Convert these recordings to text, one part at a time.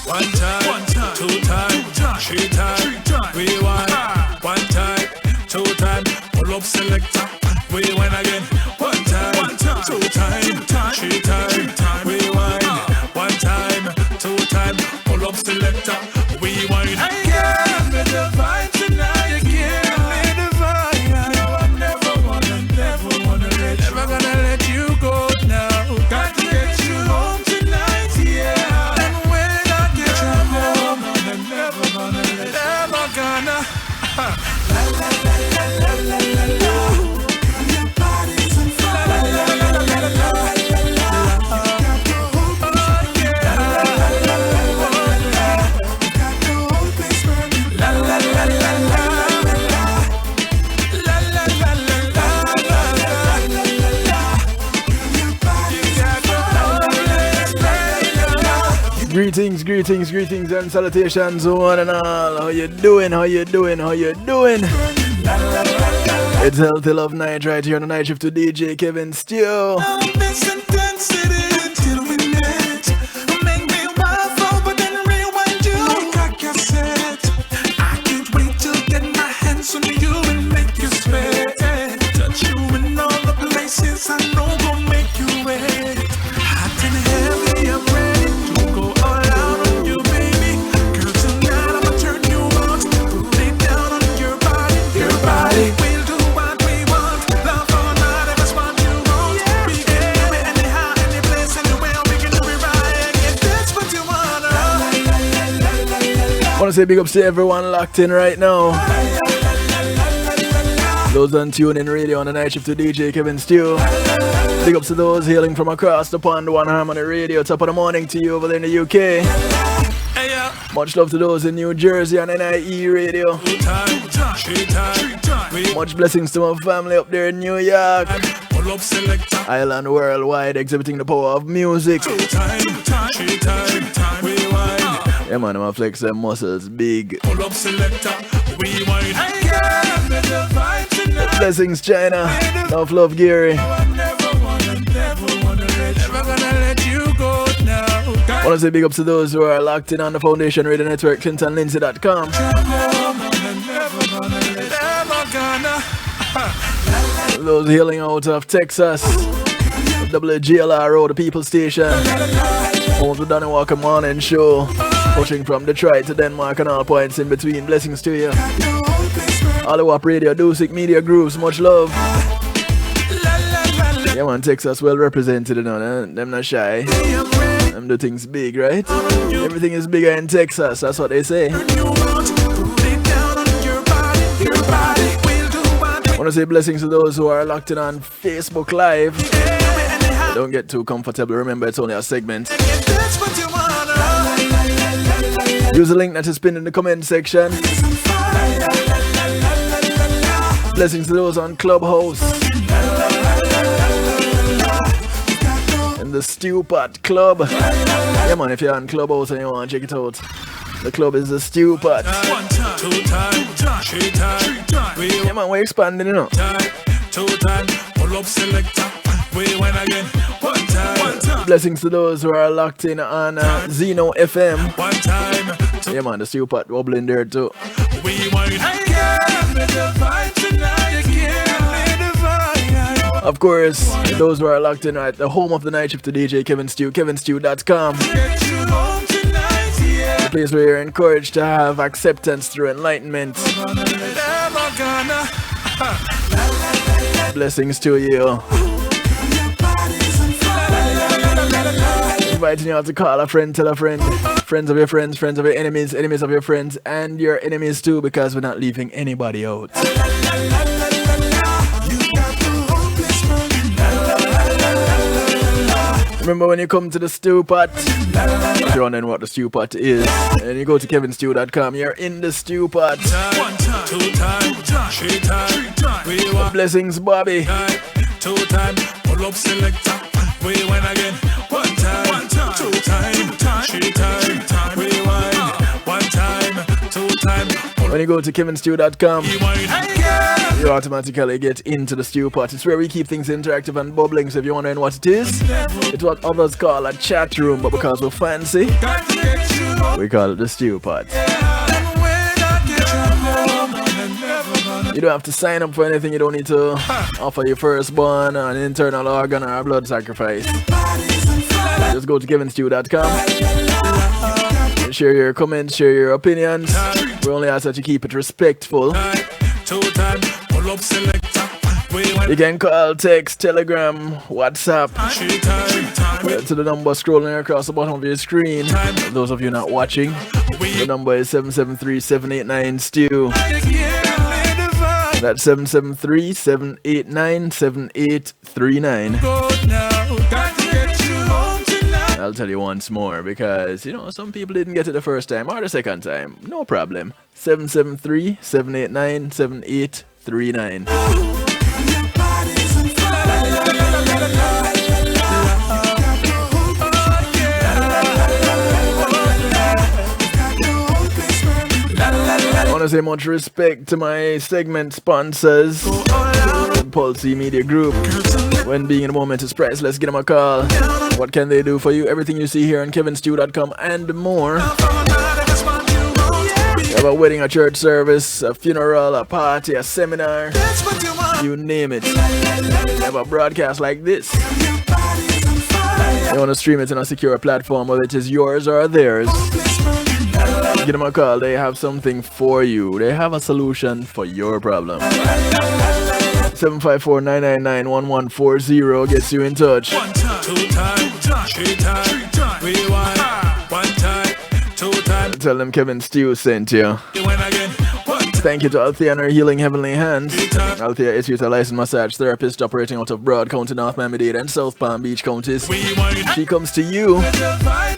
One time, two time, three time, rewind. One time, two time, pull up selector, rewind again. One time, two time, three time, rewind. One time, two time, pull up selector, rewind. I can't be the vibe tonight. You can't be the vibe. No, I'm never wanna let you go now. Got to get you home tonight, yeah. And when I get you home, I'm never gonna let la la la la la la la la. Your body's on fire. La la la la la la la. Greetings and salutations one and all. How you doing? It's Healthy Love Night right here on the night shift to DJ Kevin Steele. I want to say big ups to everyone locked in right now. Those on TuneIn Radio on the night shift to DJ Kevin Steele. Big ups to those hailing from across the pond, One Harmony Radio. Top of the morning to you over there in the UK. Much love to those in New Jersey on NIE Radio. Much blessings to my family up there in New York. Island worldwide, exhibiting the power of music. Yeah man, I'ma flex them muscles big. Blessings China. Enough love Gary. Wanna say big ups to those who are locked in on the Foundation Radio Network, ClintonLindsay.com. Those hailing out of Texas, WGLRO, the People Station. Home to Donny Walker Morning Show. Pushing from Detroit to Denmark and all points in between. Blessings to you. Hollywood Radio, Dusik Media Grooves, much love. Yeah man, Texas well represented, you know, them not shy. Them do things big, right? Everything is bigger in Texas, that's what they say. I want to say blessings to those who are locked in on Facebook Live. Don't get too comfortable, remember it's only a segment. Use the link that is pinned in the comment section. Blessings to those on Clubhouse. And the Stew Pot Club. Yeah man, if you're on Clubhouse and you want to check it out, the club is the Stew Pot. Yeah man, we're expanding, you know. Blessings to those who are locked in on Zeno FM. Yeah man, the Stew Pot wobbling there too. Of course, those who are locked in at the home of the night shift to DJ Kevin Steele, kevinsteele.com. The place where you're encouraged to have acceptance through enlightenment. Blessings to you. Inviting you out to call a friend, tell a friend. Friends of your friends, friends of your enemies, enemies of your friends, and your enemies too, because we're not leaving anybody out. Remember when you come to the Stew Pot, if you're wondering what the Stew Pot is, and you go to kevinsteele.com, you're in the Stew Pot. Blessings, Bobby. Pull up selector, rewind again. One time, two time, three time, rewind. One time, two time. When you go to kevinsteele.com, you automatically get into the Stew Pot. It's where we keep things interactive and bubbling. So if you're wondering what it is, it's what others call a chat room, but because we're fancy, We call it the stew pot. You don't have to sign up for anything. You don't need to offer your firstborn an internal organ or a blood sacrifice. Just go to kevinstew.com. Share your comments, share your opinions. We only ask that you keep it respectful. You can call, text, telegram, WhatsApp to the number scrolling across the bottom of your screen. Those of you not watching, the number is 773-789-STEW. That's 773-789-7839. I'll tell you once more because, some people didn't get it the first time or the second time. No problem. 773-789-7839. I want to say much respect to my segment sponsors, Pulsey Media Group. When being in a moment is priceless, let's get them a call. What can they do for you? Everything you see here on kevinstew.com and more. You have a wedding, a church service, a funeral, a party, a seminar, you name it. You have a broadcast like this. You want to stream it on a secure platform, whether it is yours or theirs. Give them a call. They have something for you. They have a solution for your problem. 754-999-1140 gets you in touch. Tell them Kevin Stew sent you. Thank you to Althea and her Healing Heavenly Hands. Althea is a licensed massage therapist operating out of Broad County, North Miami-Dade and South Palm Beach counties. She comes to you,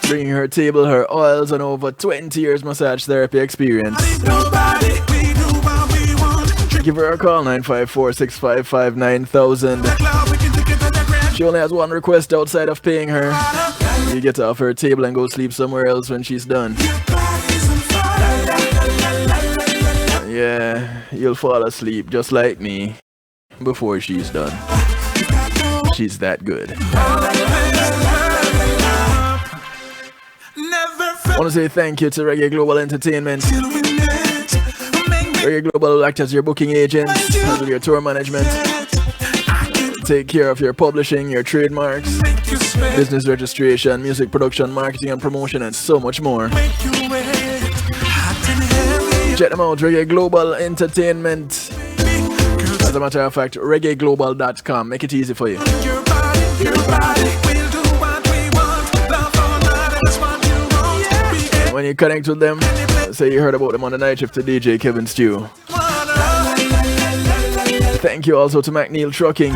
bringing her table, her oils, and over 20 years massage therapy experience. Give her a call, 954-655-9000. She only has one request outside of paying her. You get off her table and go sleep somewhere else when she's done. Yeah, you'll fall asleep just like me before she's done. She's that good. I want to say thank you to Reggae Global Entertainment. Reggae Global will act as your booking agent, handle your tour management, take care of your publishing, your trademarks, business registration, music production, marketing and promotion, and so much more. Check them out, Reggae Global Entertainment. As a matter of fact, reggaeglobal.com. Make it easy for you. When you connect with them, say you heard about them on the night shift to DJ Kevin Stew. Thank you also to McNeil Trucking.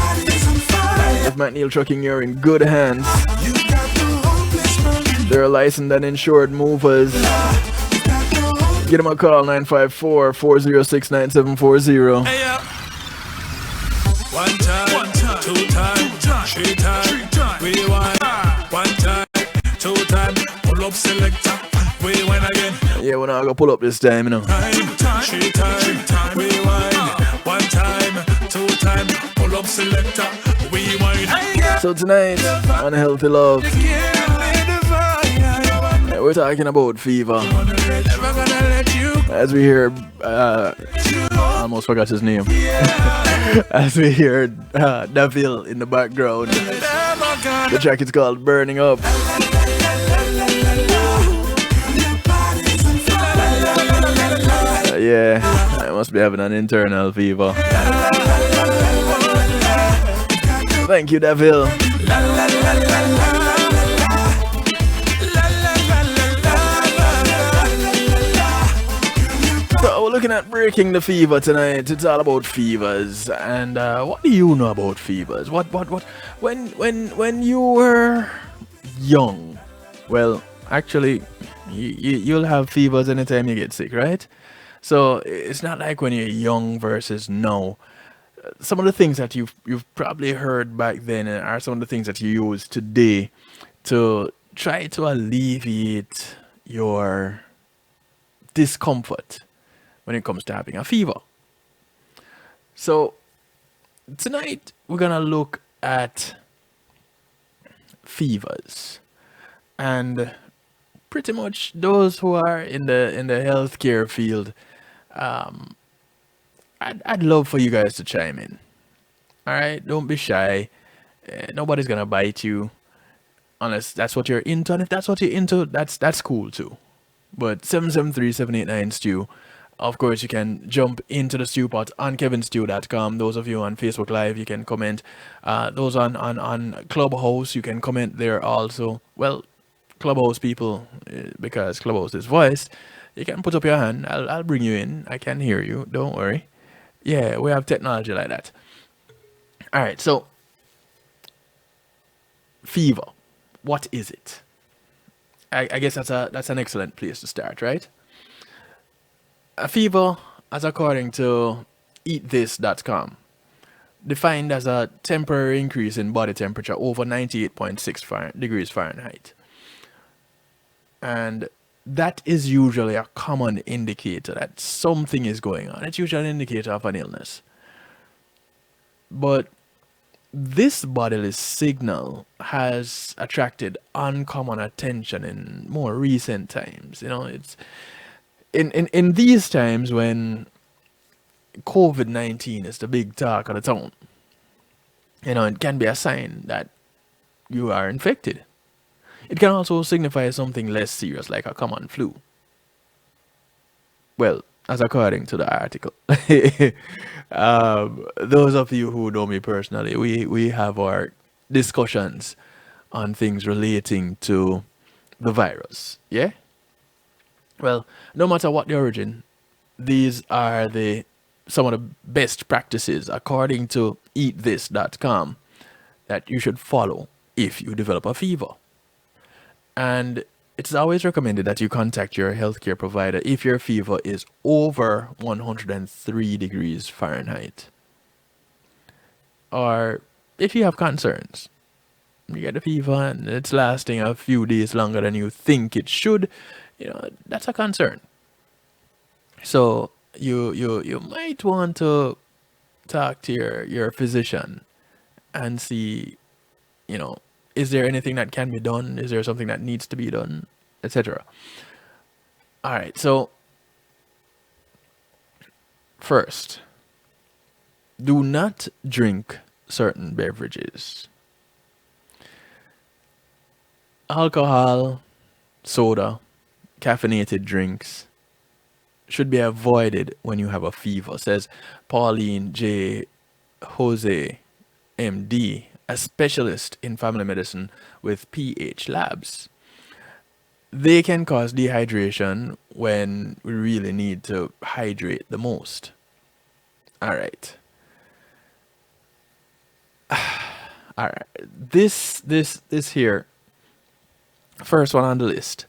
With McNeil Trucking, you're in good hands. They're licensed and insured movers. Give them a call, 954-406-9740. Hey, one time, two time, three time, rewind. One time, two time, pull up selector. We went again. Yeah, we're not gonna pull up this time, Three time, rewind. One time, two time, pull up selector. Rewind. So tonight, on Healthy Love, we're talking about fever. As we hear, I almost forgot his name. As we hear Davil in the background. The track is called Burning Up. Yeah, I must be having an internal fever. Thank you, Davil. So we're looking at breaking the fever tonight. It's all about fevers. And what do you know about fevers? What when you were young? Well, actually, you'll have fevers anytime you get sick, right? So it's not like when you're young versus now. Some of the things that you've probably heard back then are some of the things that you use today to try to alleviate your discomfort when it comes to having a fever. So tonight we're gonna look at fevers and pretty much those who are in the healthcare field, I'd love for you guys to chime in. All right, don't be shy. Nobody's gonna bite you unless that's what you're into. And if that's what you're into, that's cool too. But 773-789 Stew. Of course, you can jump into the stew pot on kevinstew.com. Those of you on Facebook Live, you can comment. Those on Clubhouse, you can comment there also. Well, Clubhouse people, because Clubhouse is voice, you can put up your hand. I'll bring you in. I can hear you. Don't worry. Yeah, we have technology like that. All right, so fever. What is it? I guess that's an excellent place to start, right? A fever, as according to eatthis.com, defined as a temporary increase in body temperature over 98.6 degrees Fahrenheit. And that is usually a common indicator that something is going on. It's usually an indicator of an illness. But this bodily signal has attracted uncommon attention in more recent times. You know, it's in these times when COVID-19 is the big talk of the town. You know, it can be a sign that you are infected. It can also signify something less serious, like a common flu. Well, as according to the article. Those of you who know me personally, we have our discussions on things relating to the virus. Yeah? Well, no matter what the origin, these are some of the best practices according to eatthis.com that you should follow if you develop a fever. And it's always recommended that you contact your healthcare provider if your fever is over 103 degrees Fahrenheit. Or if you have concerns. You get a fever and it's lasting a few days longer than you think it should, that's a concern. So you might want to talk to your physician and see, is there anything that can be done? Is there something that needs to be done, etc. All right, so first, do not drink certain beverages. Alcohol, soda, caffeinated drinks should be avoided when you have a fever, says Pauline J. Jose, MD, a specialist in family medicine with PH Labs. They can cause dehydration when we really need to hydrate the most. All right. All right. This here, first one on the list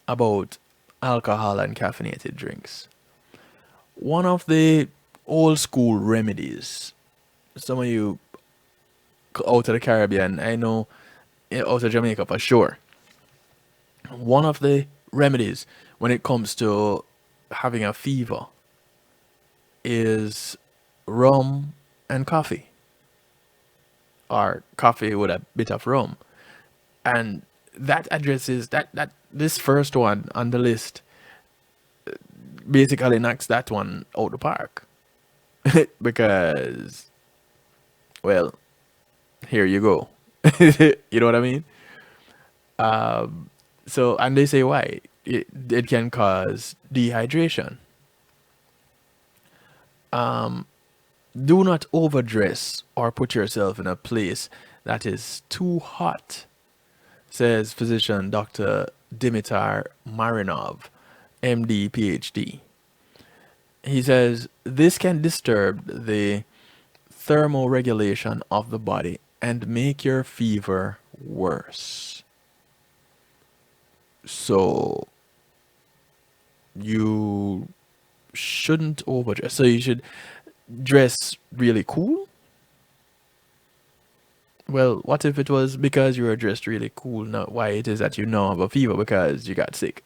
about alcohol and caffeinated drinks. One of the old school remedies, some of you out of the Caribbean, I know, out of Jamaica for sure. One of the remedies when it comes to having a fever is rum and coffee, or coffee with a bit of rum. And that addresses that this first one on the list basically knocks that one out the park. Because, well, here you go. You know what I mean? So, and they say why. It can cause dehydration. Do not overdress or put yourself in a place that is too hot, says physician Dr. Dimitar Marinov, MD, PhD. He says this can disturb the thermoregulation of the body and make your fever worse. So you shouldn't overdress. So you should dress really cool. Well, what if it was because you were dressed really cool, not why it is that you now have a fever because you got sick?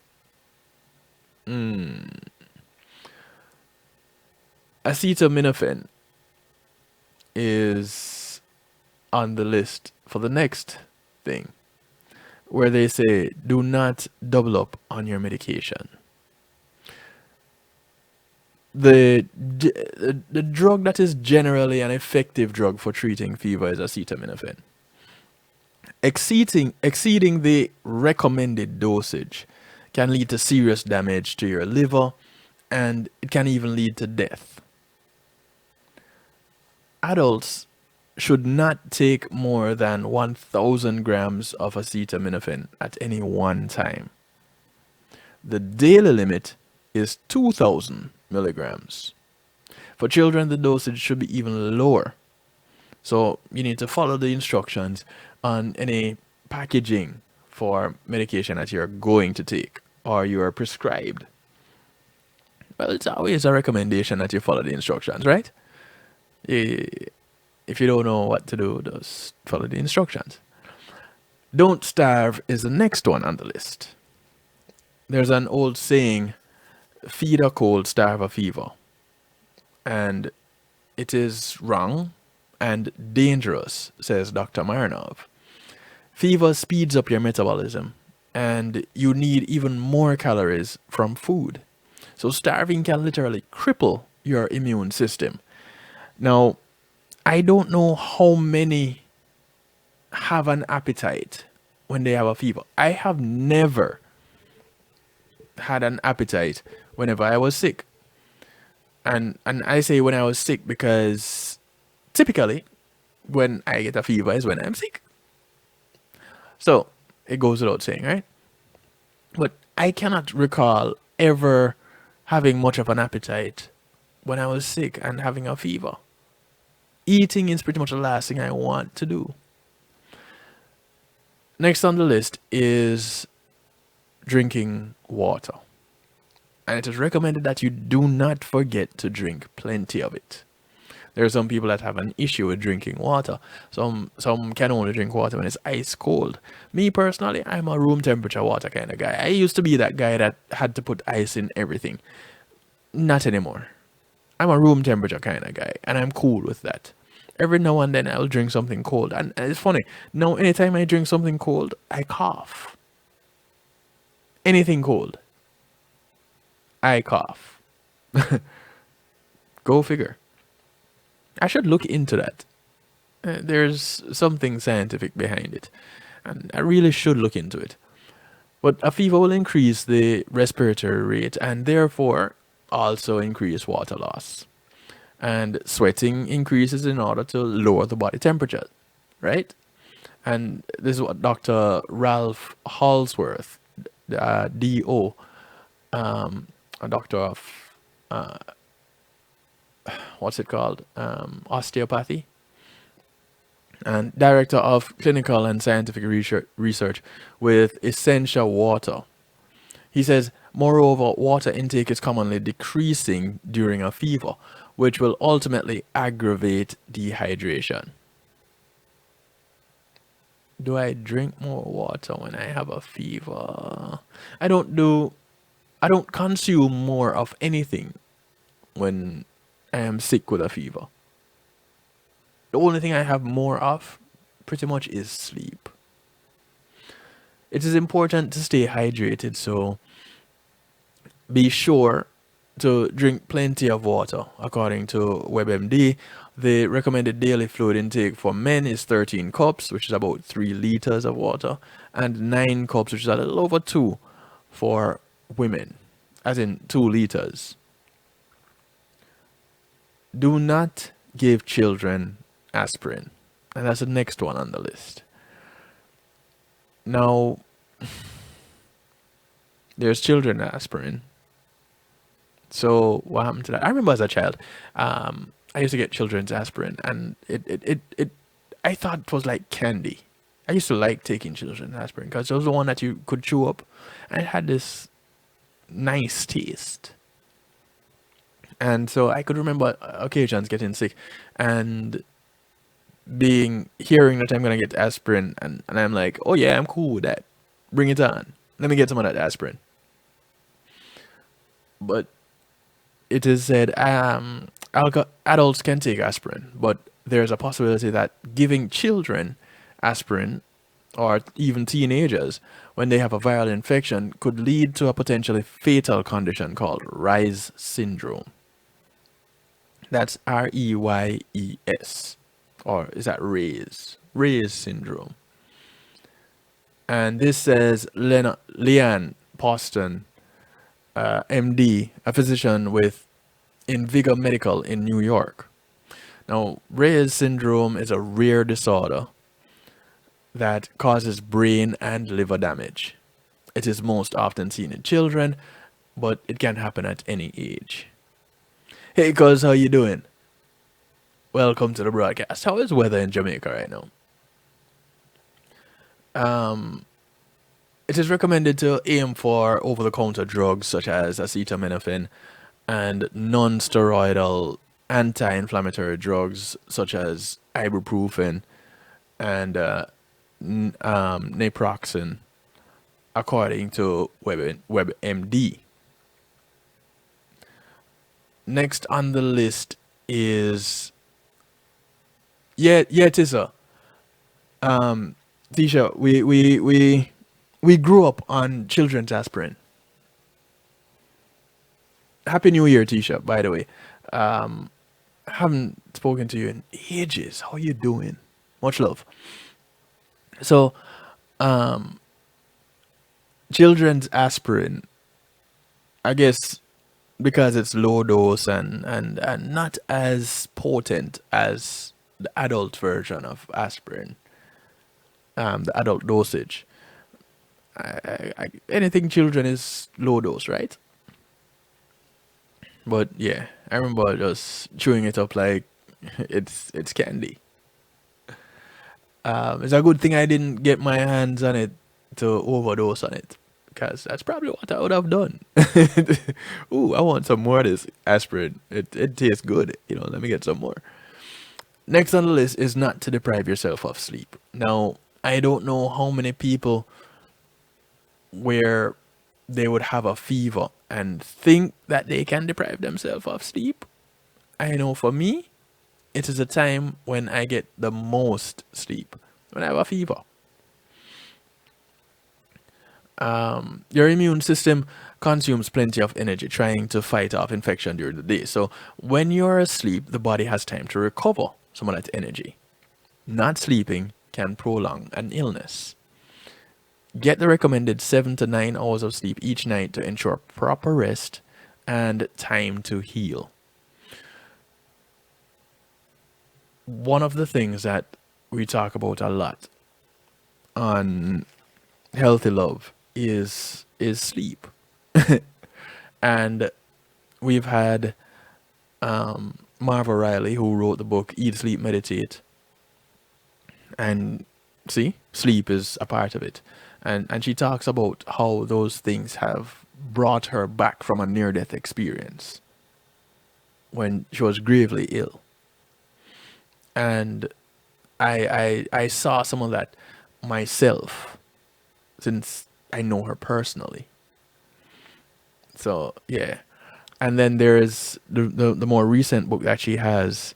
Acetaminophen is on the list for the next thing. where they say do not double up on your medication. The drug that is generally an effective drug for treating fever is acetaminophen. Exceeding the recommended dosage can lead to serious damage to your liver, and it can even lead to death. Adults should not take more than 1,000 grams of acetaminophen at any one time. The daily limit is 2,000 milligrams. For children, the dosage should be even lower. So you need to follow the instructions on any packaging for medication that you're going to take or you are prescribed. Well, it's always a recommendation that you follow the instructions, right? If you don't know what to do, just follow the instructions. Don't starve is the next one on the list. There's an old saying, feed a cold, starve a fever. And it is wrong and dangerous, says Dr. Marinov. Fever speeds up your metabolism, and you need even more calories from food. So starving can literally cripple your immune system. Now, I don't know how many have an appetite when they have a fever. I have never had an appetite whenever I was sick. And I say when I was sick because typically when I get a fever is when I'm sick. So it goes without saying, right? But I cannot recall ever having much of an appetite when I was sick and having a fever. Eating is pretty much the last thing I want to do. Next on the list is drinking water. And it is recommended that you do not forget to drink plenty of it. There are some people that have an issue with drinking water. Some can only drink water when it's ice cold. Me personally, I'm a room temperature water kind of guy. I used to be that guy that had to put ice in everything. Not anymore. I'm a room temperature kind of guy, and I'm cool with that. Every now and then I'll drink something cold. And it's funny. Now, anytime I drink something cold, I cough. Anything cold, I cough. Go figure. I should look into that. There's something scientific behind it. And I really should look into it. But a fever will increase the respiratory rate and therefore also increase water loss. And sweating increases in order to lower the body temperature, right? And this is what Dr. Ralph Halsworth, D.O., a doctor of, what's it called? Osteopathy, and director of clinical and scientific research with Essential Water. He says, moreover, water intake is commonly decreasing during a fever, which will ultimately aggravate dehydration. Do I drink more water when I have a fever? I don't consume more of anything when I am sick with a fever. The only thing I have more of pretty much is sleep. It is important to stay hydrated, so be sure to drink plenty of water. According to WebMD, the recommended daily fluid intake for men is 13 cups, which is about 3 liters of water, and 9 cups, which is a little over 2 for women, as in 2 liters. Do not give children aspirin, and that's the next one on the list. Now, there's children aspirin. So what happened to that? I remember as a child, I used to get children's aspirin, and I thought it was like candy. I used to like taking children's aspirin because it was the one that you could chew up, and it had this nice taste. And so I could remember occasions getting sick and hearing that I'm gonna get aspirin, and I'm like, oh yeah, I'm cool with that. Bring it on. Let me get some of that aspirin. But it is said adults can take aspirin, but there's a possibility that giving children aspirin or even teenagers, when they have a viral infection, could lead to a potentially fatal condition called Reyes syndrome. That's Reyes. Or is that Reyes? Reyes syndrome. And this says Leanne Poston, MD, a physician with Invigor Medical in New York. Now, Reyes syndrome is a rare disorder that causes brain and liver damage. It is most often seen in children, but it can happen at any age. Hey, cuz, how you doing? Welcome to the broadcast. How is weather in Jamaica right now? It is recommended to aim for over-the-counter drugs such as acetaminophen and non-steroidal anti-inflammatory drugs such as ibuprofen and naproxen, according to WebMD. Next on the list is Tissa. Tisha, we grew up on children's aspirin. Happy New Year, Tisha, by the way. Haven't spoken to you in ages. How you doing? Much love. So, children's aspirin, I guess because it's low dose and not as potent as the adult version of aspirin, the adult dosage. Anything children is low dose, right? But yeah, I remember just chewing it up like it's candy. It's a good thing I didn't get my hands on it to overdose on it, because that's probably what I would have done. Ooh, I want some more of this aspirin. It tastes good. Let me get some more. Next on the list is not to deprive yourself of sleep. Now, I don't know how many people where they would have a fever and think that they can deprive themselves of sleep. I know for me, it is a time when I get the most sleep, when I have a fever. Your immune system consumes plenty of energy trying to fight off infection during the day. So when you're asleep, the body has time to recover some of that energy. Not sleeping can prolong an illness. Get the recommended 7 to 9 hours of sleep each night to ensure proper rest and time to heal. One of the things that we talk about a lot on Healthy Love is sleep. And we've had Marva Riley, who wrote the book Eat, Sleep, Meditate. And see, sleep is a part of it. And she talks about how those things have brought her back from a near-death experience when she was gravely ill. And I saw some of that myself, since I know her personally. So yeah. And then there's the more recent book that she has,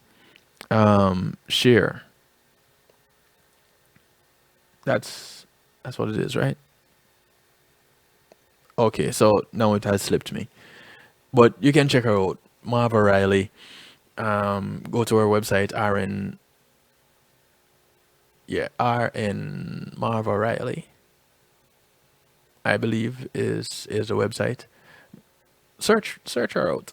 Share. That's what it is, right? Okay, so now it has slipped me. But you can check her out, Marva Riley. Go to her website, RN Marva Riley, I believe is the website. Search her out,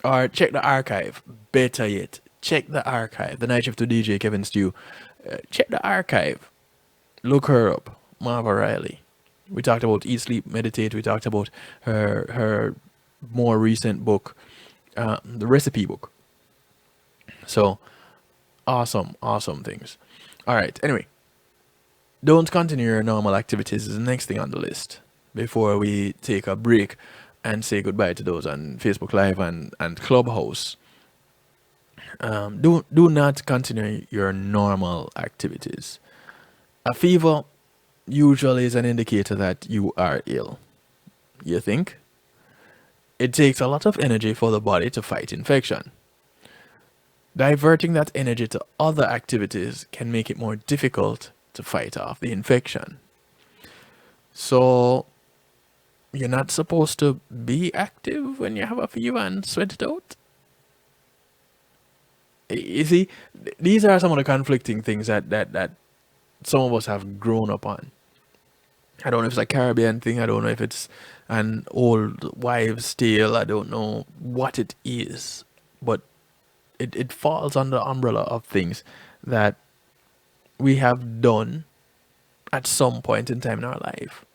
or check the archive. Better yet, check the archive. The Night Shift to DJ Kevin Stew. Check the archive. Look her up, Marva Riley. We talked about Eat, Sleep, Meditate. We talked about her more recent book, the recipe book. So awesome things. All right. Anyway, don't continue your normal activities is the next thing on the list before we take a break and say goodbye to those on Facebook Live and Clubhouse. Do not continue your normal activities. A fever usually is an indicator that you are ill. You think? It takes a lot of energy for the body to fight infection. Diverting that energy to other activities can make it more difficult to fight off the infection. So you're not supposed to be active when you have a fever and sweat it out. You see, these are some of the conflicting things that some of us have grown up on. I don't know if it's a Caribbean thing. I don't know if it's an old wives' tale. I don't know what it is, but it falls under the umbrella of things that we have done at some point in time in our life.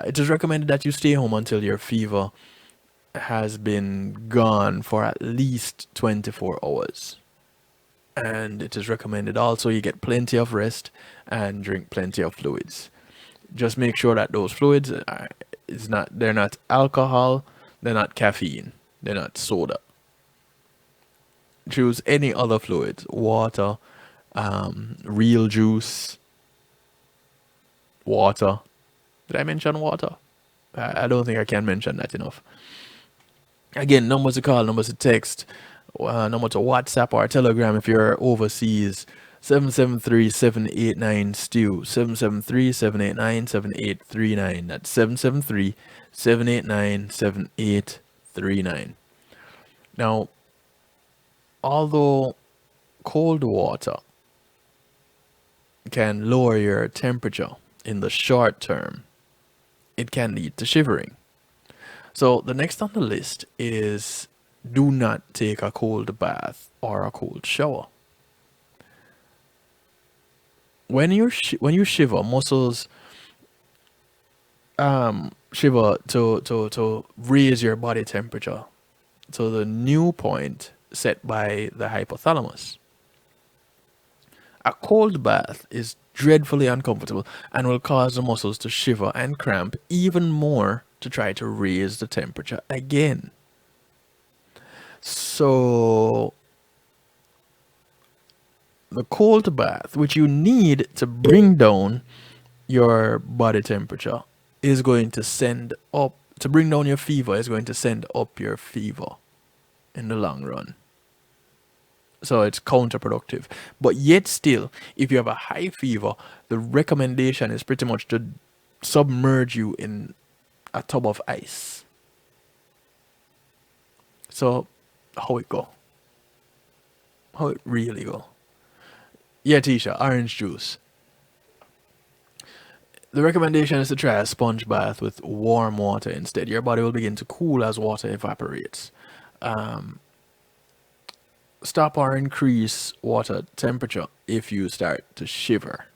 It is recommended that you stay home until your fever has been gone for at least 24 hours. And it is recommended also you get plenty of rest and drink plenty of fluids. Just make sure that those fluids they're not alcohol, they're not caffeine, they're not soda. Choose any other fluids, water, real juice, water. Did I mention water? I don't think I can mention that enough. Again, numbers to call, numbers to text, number to WhatsApp or Telegram if you're overseas. 773-789-STEW. 773-789-7839. That's 773-789-7839. Now, although cold water can lower your temperature in the short term, it can lead to shivering. So the next on the list is do not take a cold bath or a cold shower. When you shiver, muscles shiver to raise your body temperature to the new point set by the hypothalamus. A cold bath is dreadfully uncomfortable and will cause the muscles to shiver and cramp even more to try to raise the temperature again. So the cold bath, which you need to bring down your body temperature, is going to send up, to bring down your fever, is going to send up your fever in the long run. So it's counterproductive. But yet still, if you have a high fever, the recommendation is pretty much to submerge you in a tub of ice. So how it go? How it really go? Yeah, Tisha, orange juice. The recommendation is to try a sponge bath with warm water instead. Your body will begin to cool as water evaporates. Stop or increase water temperature if you start to shiver.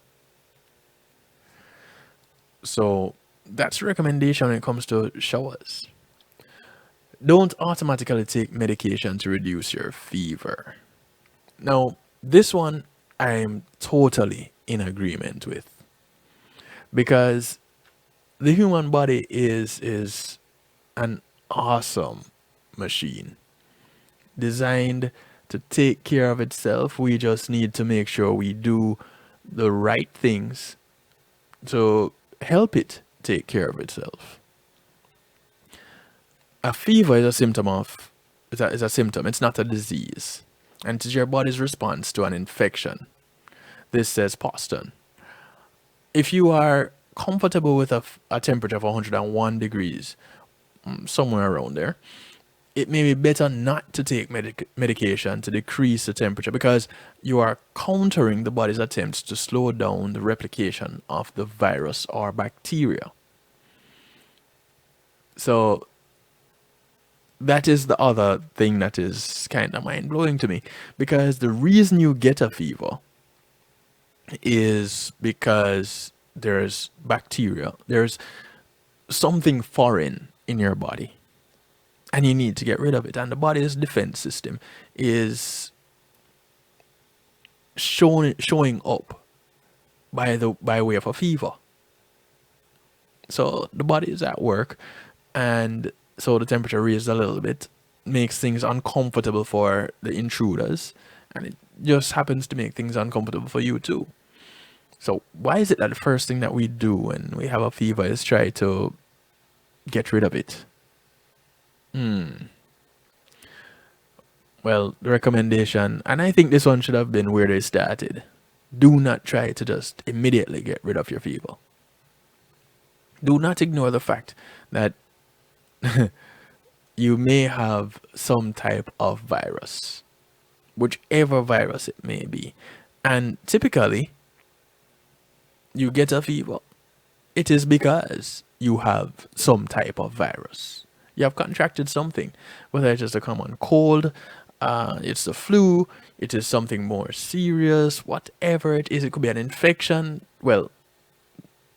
So that's the recommendation when it comes to showers. Don't automatically take medication to reduce your fever. Now, this one I'm totally in agreement with, because the human body is an awesome machine designed to take care of itself. We just need to make sure we do the right things to help it take care of itself. A fever is a symptom of is a symptom. It's not a disease, and it is your body's response to an infection. This says Poston. If you are comfortable with a temperature of 101 degrees, somewhere around there, it may be better not to take medication to decrease the temperature, because you are countering the body's attempts to slow down the replication of the virus or bacteria. So that is the other thing that is kind of mind-blowing to me, because the reason you get a fever is because there's bacteria, there's something foreign in your body, and you need to get rid of it. And the body's defense system is showing up by way of a fever. So the body is at work, and so the temperature raises a little bit, makes things uncomfortable for the intruders, and it just happens to make things uncomfortable for you too. So why is it that the first thing that we do when we have a fever is try to get rid of it? Well, the recommendation, and I think this one should have been where they started. do not try to just immediately get rid of your fever. Do not ignore the fact that you may have some type of virus, whichever virus it may be. And typically, you get a fever, it is because you have some type of virus. You have contracted something, whether it's just a common cold, it's the flu, it is something more serious, whatever it is. It could be an infection. Well,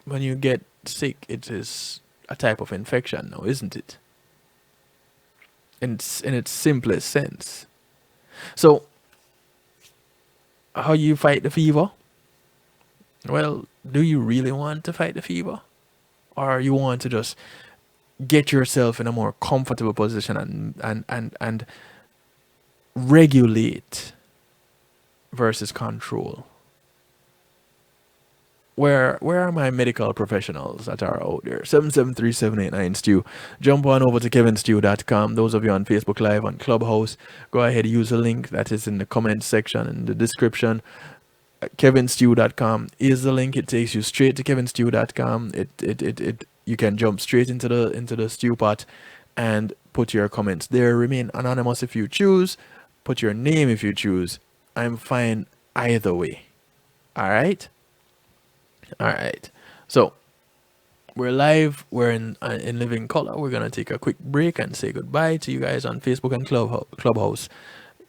when you get sick, it is a type of infection now, isn't it? In its simplest sense. So, how you fight the fever? Well, do you really want to fight the fever? Or you want to just get yourself in a more comfortable position and regulate versus control? Where are my medical professionals that are out there? 773-789-STEW. Jump on over to kevinstew.com. Those of you on Facebook Live, on Clubhouse, go ahead, use the link that is in the comment section, in the description. kevinstew.com is the link. It takes you straight to kevinstew.com. You can jump straight into the stew pot and put your comments there. Remain anonymous if you choose. Put your name if you choose. I'm fine either way. All right. So we're live. We're in living color. We're gonna take a quick break and say goodbye to you guys on Facebook and Clubhouse.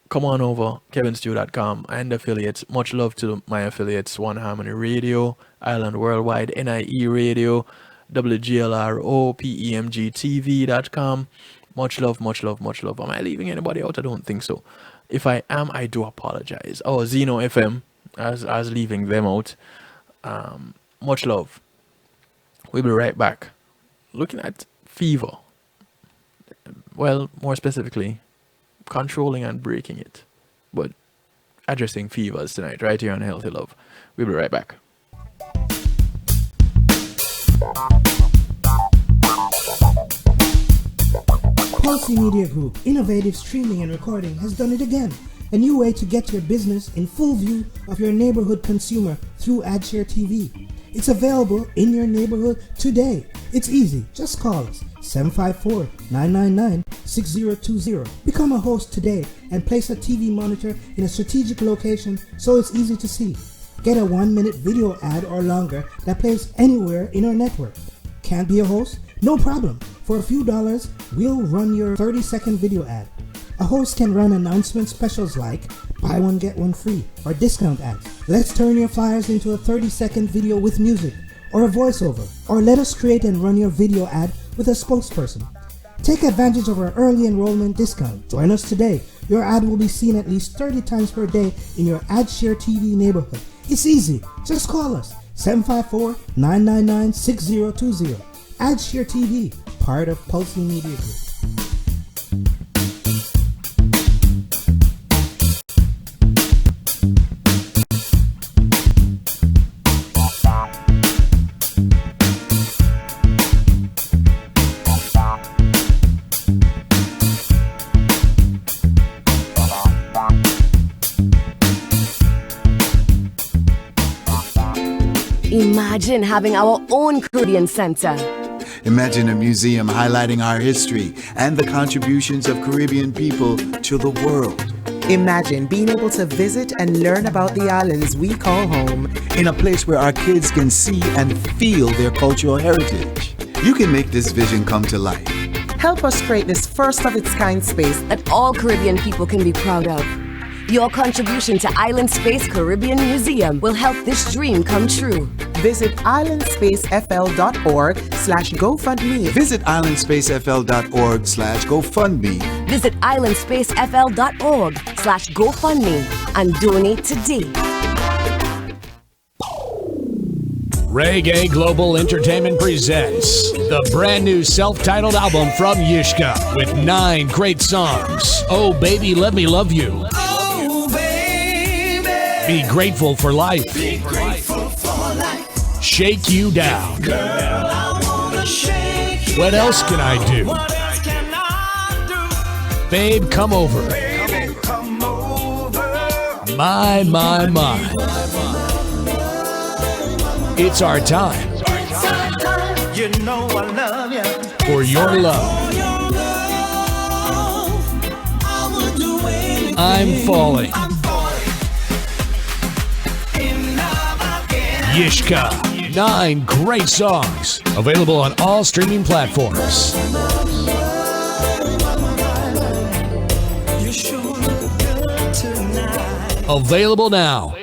Come on over, kevinstew.com and affiliates. Much love to my affiliates: One Harmony Radio, Island Worldwide, NIE Radio, WGLRO, PEMGTV.com. Much love. Am I leaving anybody out? I don't think so. If I am, I do apologize. Oh, Zeno FM, I was leaving them out. Much love. We'll be right back. Looking at fever. Well, more specifically, controlling and breaking it. But addressing fevers tonight, right here on Healthy Love. We'll be right back. Pulse Media Group, innovative streaming and recording, has done it again. A new way to get your business in full view of your neighborhood consumer through AdShare TV. It's available in your neighborhood today. It's easy. Just call us 754-999-6020. Become a host today and place a TV monitor in a strategic location so it's easy to see. Get a 1-minute video ad or longer that plays anywhere in our network. Can't be a host? No problem. For a few dollars, we'll run your 30-second video ad. A host can run announcement specials like buy one get one free or discount ads. Let's turn your flyers into a 30-second video with music or a voiceover, or let us create and run your video ad with a spokesperson. Take advantage of our early enrollment discount. Join us today. Your ad will be seen at least 30 times per day in your AdShare TV neighborhood. It's easy. Just call us 754-999-6020. AdShare TV, part of Pulse Media Group. Imagine having our own Caribbean Center. Imagine a museum highlighting our history and the contributions of Caribbean people to the world. Imagine being able to visit and learn about the islands we call home. In a place where our kids can see and feel their cultural heritage. You can make this vision come to life. Help us create this first-of-its-kind space that all Caribbean people can be proud of. Your contribution to Island Space Caribbean Museum will help this dream come true. Visit islandspacefl.org/GoFundMe. Visit islandspacefl.org/GoFundMe. Visit islandspacefl.org/GoFundMe and donate today. Reggae Global Entertainment presents the brand new self-titled album from Yishka with 9 great songs. Oh Baby Let Me Love You. Oh baby. Be Grateful for Life. Be grateful for life. Shake You Down. Girl, I wanna shake you What else can I do? What else can I do? Babe, Come Over. Baby, come over. My. It's our time You know I love you. for your love. I would do anything. I'm falling. In love again. Yishka. 9 great songs. Available on all streaming platforms. You sure look good tonight. Available now.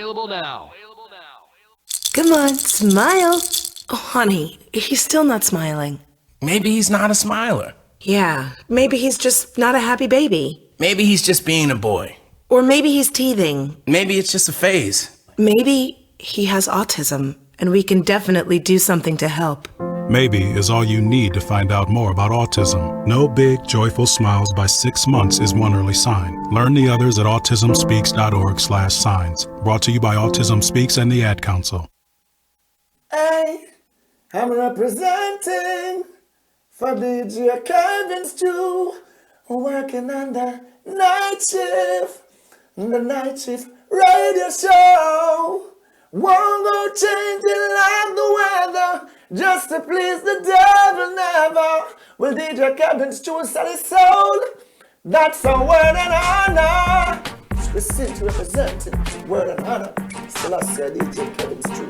Come on, smile. Oh, honey, he's still not smiling. Maybe he's not a smiler. Yeah, maybe he's just not a happy baby. Maybe he's just being a boy. Or maybe he's teething. Maybe it's just a phase. Maybe he has autism, and we can definitely do something to help. Maybe is all you need to find out more about autism. No big, joyful smiles by 6 months is one early sign. Learn the others at autismspeaks.org/signs. Brought to you by Autism Speaks and the Ad Council. Hey, I'm representing for DJ Kevin Stew, working on the night shift radio show. Won't go changing like the weather, just to please the devil never. Will DJ Kevin Stew sell his soul? That's a word and honor. Listen to representing word and honor. Still I say DJ Kevin Stew.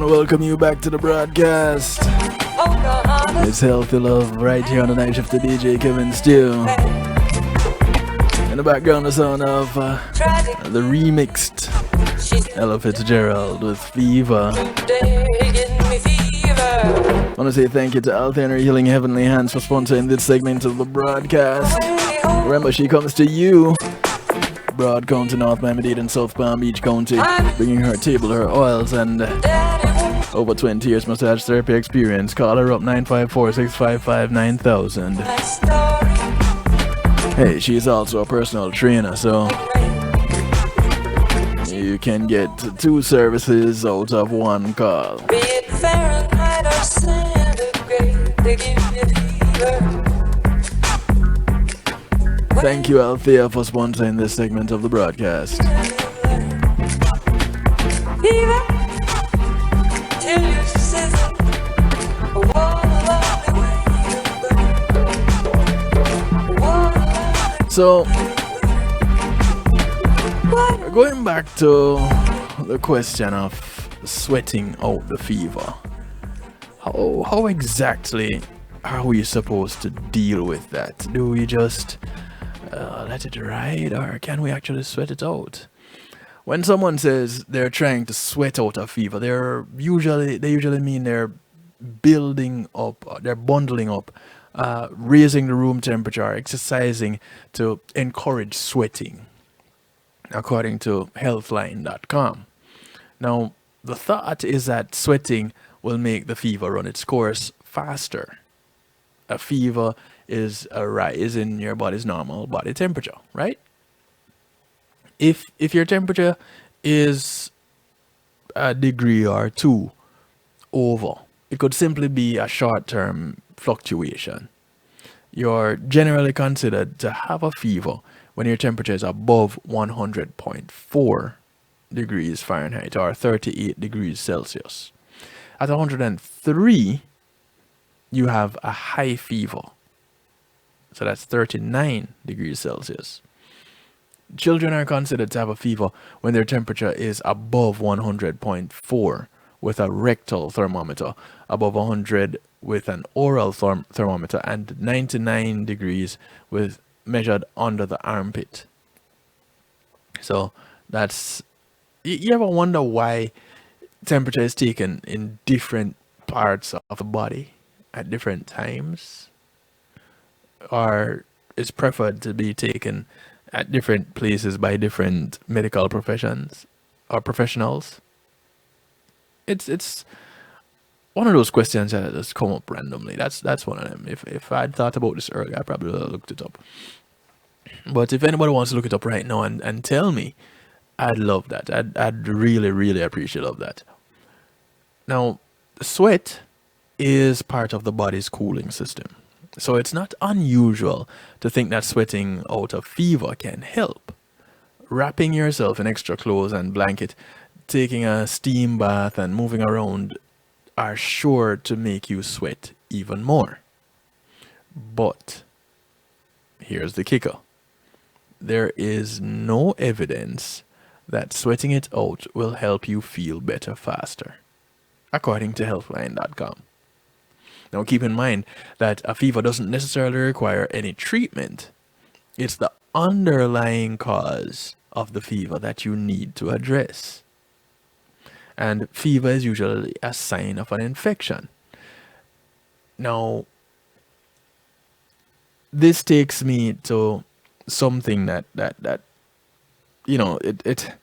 Welcome you back to the broadcast. It's Healthy Love right here on the night shift of DJ Kevin Stew. In the background, the sound of the remixed Ella Fitzgerald with Fever. I want to say thank you to Althena Healing Heavenly Hands for sponsoring this segment of the broadcast. Remember, she comes to you, Broad County, North Miami-Dade, and South Palm Beach County, bringing her table, her oils, and over 20 years massage therapy experience. Call her up 954-655-9000. Hey, she's also a personal trainer, so you can get 2 services out of 1 call. Be it Fahrenheit or centigrade, they give you fever. Thank you, Althea, for sponsoring this segment of the broadcast. Fever. Till you sizzle. A wall of So, going back to the question of sweating out the fever, how exactly are we supposed to deal with that? Do we just let it ride, or can we actually sweat it out? When someone says they're trying to sweat out a fever, they usually mean they're building up, they're bundling up, raising the room temperature, exercising to encourage sweating, according to healthline.com. Now, the thought is that sweating will make the fever run its course faster. A fever is a rise in your body's normal body temperature, right? If your temperature is a degree or two over, it could simply be a short-term fluctuation. You're generally considered to have a fever when your temperature is above 100.4 degrees Fahrenheit or 38 degrees Celsius. At 103, you have a high fever. So that's 39 degrees Celsius. Children are considered to have a fever when their temperature is above 100.4 with a rectal thermometer, above 100 with an oral thermometer, and 99 degrees with measured under the armpit. So that's, you ever wonder why temperature is taken in different parts of the body at different times, or is preferred to be taken at different places by different medical professions or professionals? It's one of those questions that just come up randomly. That's one of them. If I'd thought about this earlier, I probably would have looked it up. But if anybody wants to look it up right now and tell me, I'd love that. I'd really, really appreciate that. Now, sweat is part of the body's cooling system. So it's not unusual to think that sweating out a fever can help. Wrapping yourself in extra clothes and blanket, taking a steam bath, and moving around are sure to make you sweat even more. But here's the kicker. There is no evidence that sweating it out will help you feel better faster, according to healthline.com. Now, keep in mind that a fever doesn't necessarily require any treatment. It's the underlying cause of the fever that you need to address. And fever is usually a sign of an infection. Now, this takes me to something that you know, it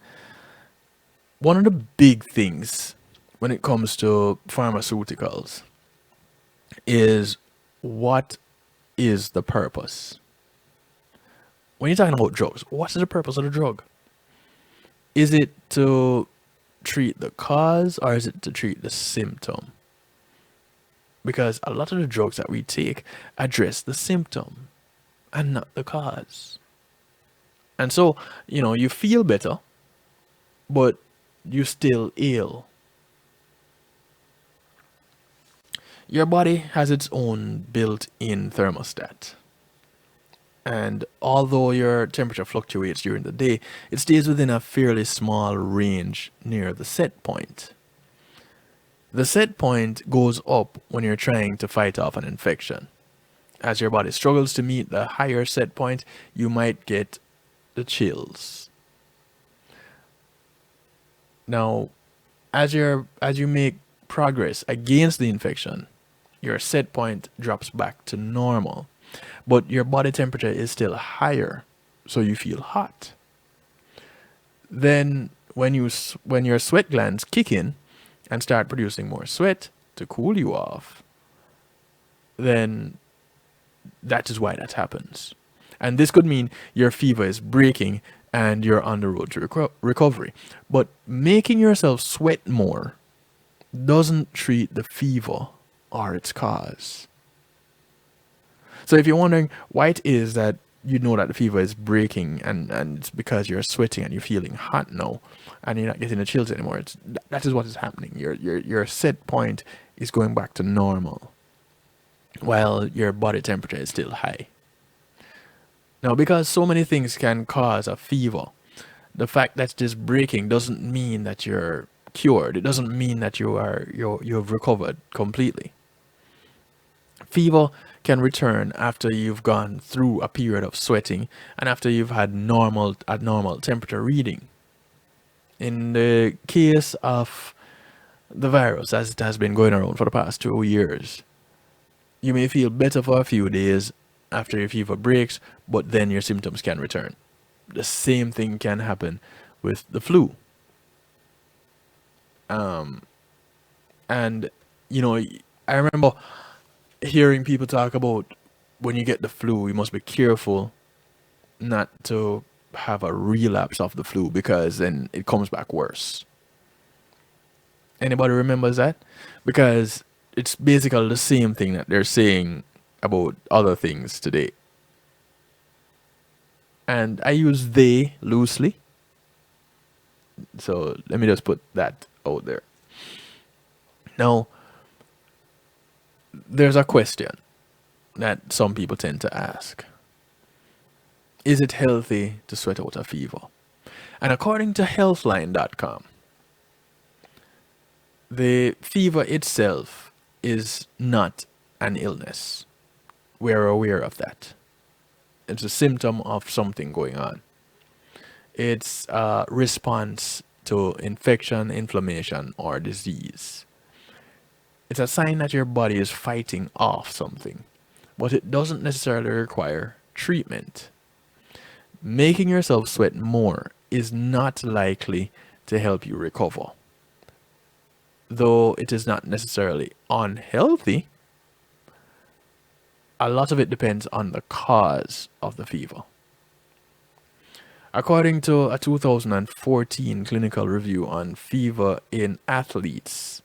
one of the big things when it comes to pharmaceuticals is, what is the purpose? When you're talking about drugs, what is the purpose of the drug? Is it to treat the cause, or is it to treat the symptom? Because a lot of the drugs that we take address the symptom and not the cause. And so, you know, you feel better, but you still ill. Your body has its own built-in thermostat. And although your temperature fluctuates during the day, it stays within a fairly small range near the set point. The set point goes up when you're trying to fight off an infection. As your body struggles to meet the higher set point, you might get the chills. Now, as you make progress against the infection, your set point drops back to normal, but your body temperature is still higher, so you feel hot. Then when your sweat glands kick in and start producing more sweat to cool you off, then that is why that happens. And this could mean your fever is breaking and you're on the road to recovery. But making yourself sweat more doesn't treat the fever or its cause. So if you're wondering why it is that you know that the fever is breaking and it's because you're sweating and you're feeling hot now and you're not getting the chills anymore, that is what is happening. Your set point is going back to normal while your body temperature is still high. Now, because so many things can cause a fever, The fact that it's breaking doesn't mean that you're cured. It doesn't mean that you've recovered completely. Fever can return after you've gone through a period of sweating and after you've had abnormal temperature reading. In the case of the virus, as it has been going around for the past 2 years, you may feel better for a few days after your fever breaks, but then your symptoms can return. The same thing can happen with the flu. And, I remember hearing people talk about when you get the flu, you must be careful not to have a relapse of the flu because then it comes back worse. Anybody remembers that? Because it's basically the same thing that they're saying about other things today. And I use they loosely. So let me just put that out there. Now, there's a question that some people tend to ask. Is it healthy to sweat out a fever? And according to healthline.com, the fever itself is not an illness. We're aware of that. It's a symptom of something going on. It's a response to infection, inflammation, or disease. It's a sign that your body is fighting off something, but it doesn't necessarily require treatment. Making yourself sweat more is not likely to help you recover. Though it is not necessarily unhealthy, a lot of it depends on the cause of the fever. According to a 2014 clinical review on fever in athletes,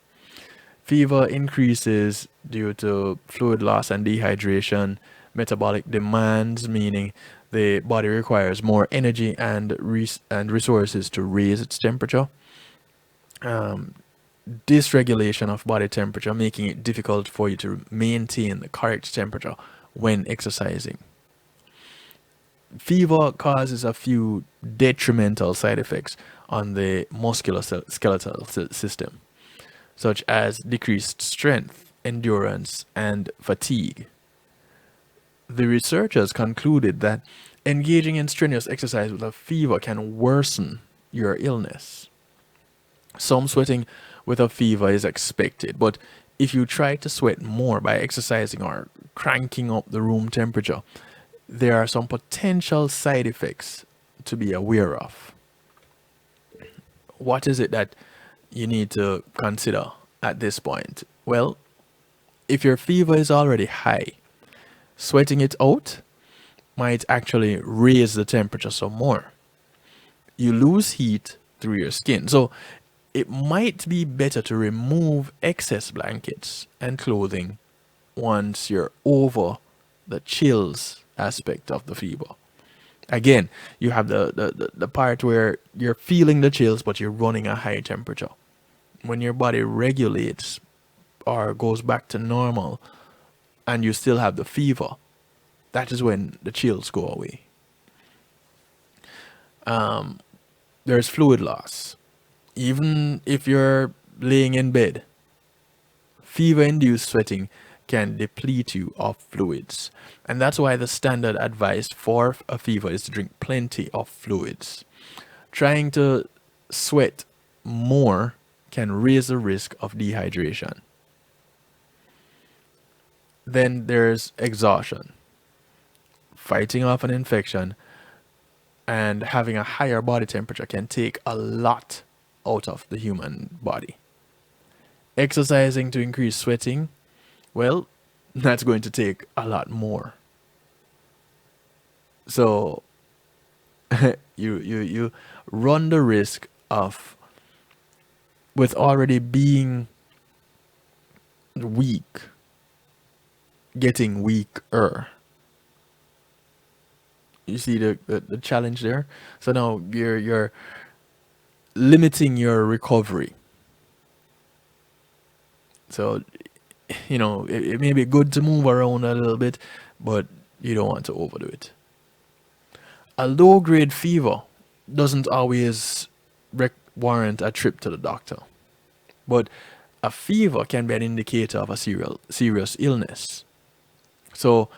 fever increases due to fluid loss and dehydration, metabolic demands, meaning the body requires more energy and resources to raise its temperature, dysregulation of body temperature, making it difficult for you to maintain the correct temperature when exercising. Fever causes a few detrimental side effects on the musculoskeletal system, such as decreased strength, endurance, and fatigue. The researchers concluded that engaging in strenuous exercise with a fever can worsen your illness. Some sweating with a fever is expected, but if you try to sweat more by exercising or cranking up the room temperature, there are some potential side effects to be aware of. What is it that you need to consider at this point? Well, if your fever is already high, sweating it out might actually raise the temperature some more. You lose heat through your skin, so it might be better to remove excess blankets and clothing once you're over the chills aspect of the fever. Again, you have the part where you're feeling the chills, but you're running a high temperature. When your body regulates or goes back to normal and you still have the fever, that is when the chills go away. There's fluid loss. Even if you're laying in bed, fever-induced sweating can deplete you of fluids. And that's why the standard advice for a fever is to drink plenty of fluids. Trying to sweat more can raise the risk of dehydration. Then there's exhaustion. Fighting off an infection and having a higher body temperature can take a lot out of the human body. Exercising to increase sweating, well, that's going to take a lot more. So you run the risk of, with already being weak, getting weaker. You see the challenge there? So now you're limiting your recovery. So, it may be good to move around a little bit, but you don't want to overdo it. A low-grade fever doesn't always warrant a trip to the doctor. But a fever can be an indicator of a serious illness. So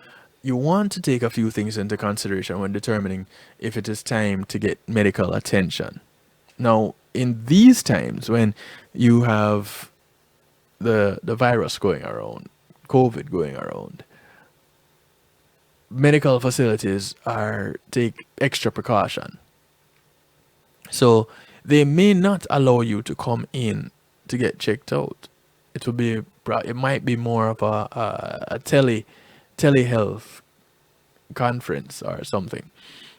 you want to take a few things into consideration when determining if it is time to get medical attention. Now, in these times when you have the virus going around, COVID going around, medical facilities take extra precaution. So they may not allow you to come in to get checked out. It might be more of a telehealth conference or something.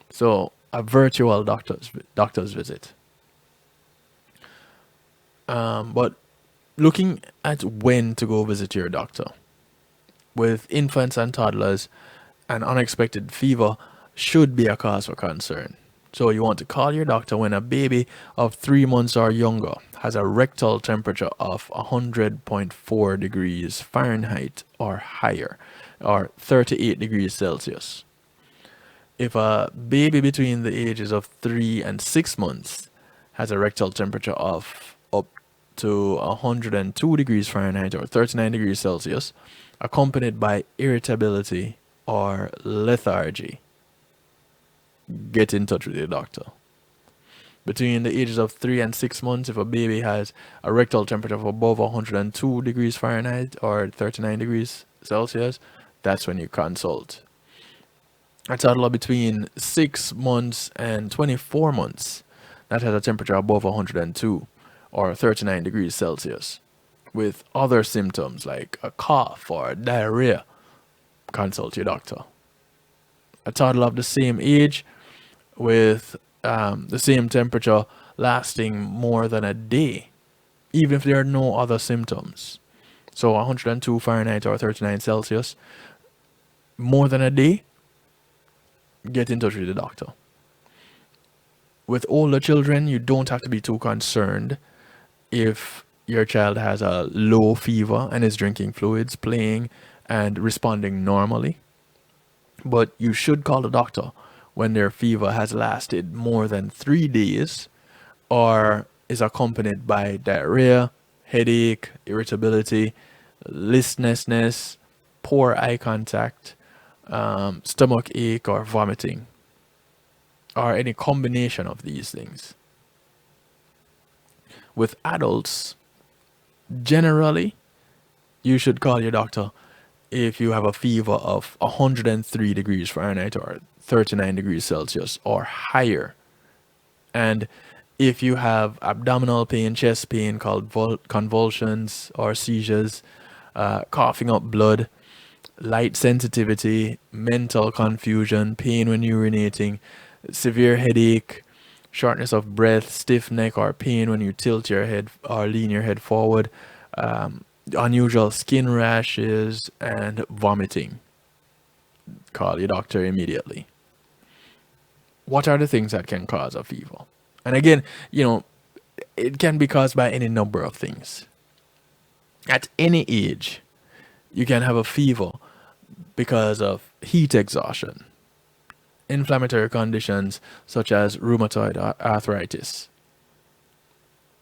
So a virtual doctor's visit. But looking at when to go visit your doctor. With infants and toddlers, an unexpected fever should be a cause for concern. So you want to call your doctor when a baby of 3 months or younger has a rectal temperature of 100.4 degrees Fahrenheit or higher, or 38 degrees Celsius. If a baby between the ages of 3 and 6 months has a rectal temperature of up to 102 degrees Fahrenheit or 39 degrees Celsius, accompanied by irritability or lethargy, get in touch with your doctor. Between the ages of 3 and 6 months, if a baby has a rectal temperature of above 102 degrees Fahrenheit or 39 degrees Celsius, that's when you consult. A toddler between 6 months and 24 months that has a temperature above 102 or 39 degrees Celsius with other symptoms like a cough or diarrhea, consult your doctor. A toddler of the same age with the same temperature lasting more than a day, even if there are no other symptoms. So 102 Fahrenheit or 39 Celsius, more than a day, get in touch with the doctor. With older children, you don't have to be too concerned if your child has a low fever and is drinking fluids, playing, and responding normally. But you should call the doctor when their fever has lasted more than 3 days or is accompanied by diarrhea, headache, irritability, listlessness, poor eye contact, stomach ache or vomiting, or any combination of these things. With adults, generally, you should call your doctor if you have a fever of 103 degrees Fahrenheit or 39 degrees Celsius or higher. And if you have abdominal pain, chest pain called convulsions or seizures, coughing up blood, light sensitivity, mental confusion, pain when urinating, severe headache, shortness of breath, stiff neck or pain when you tilt your head or lean your head forward, unusual skin rashes, and vomiting, call your doctor immediately. What are the things that can cause a fever? And again, it can be caused by any number of things. At any age, you can have a fever because of heat exhaustion, inflammatory conditions such as rheumatoid arthritis.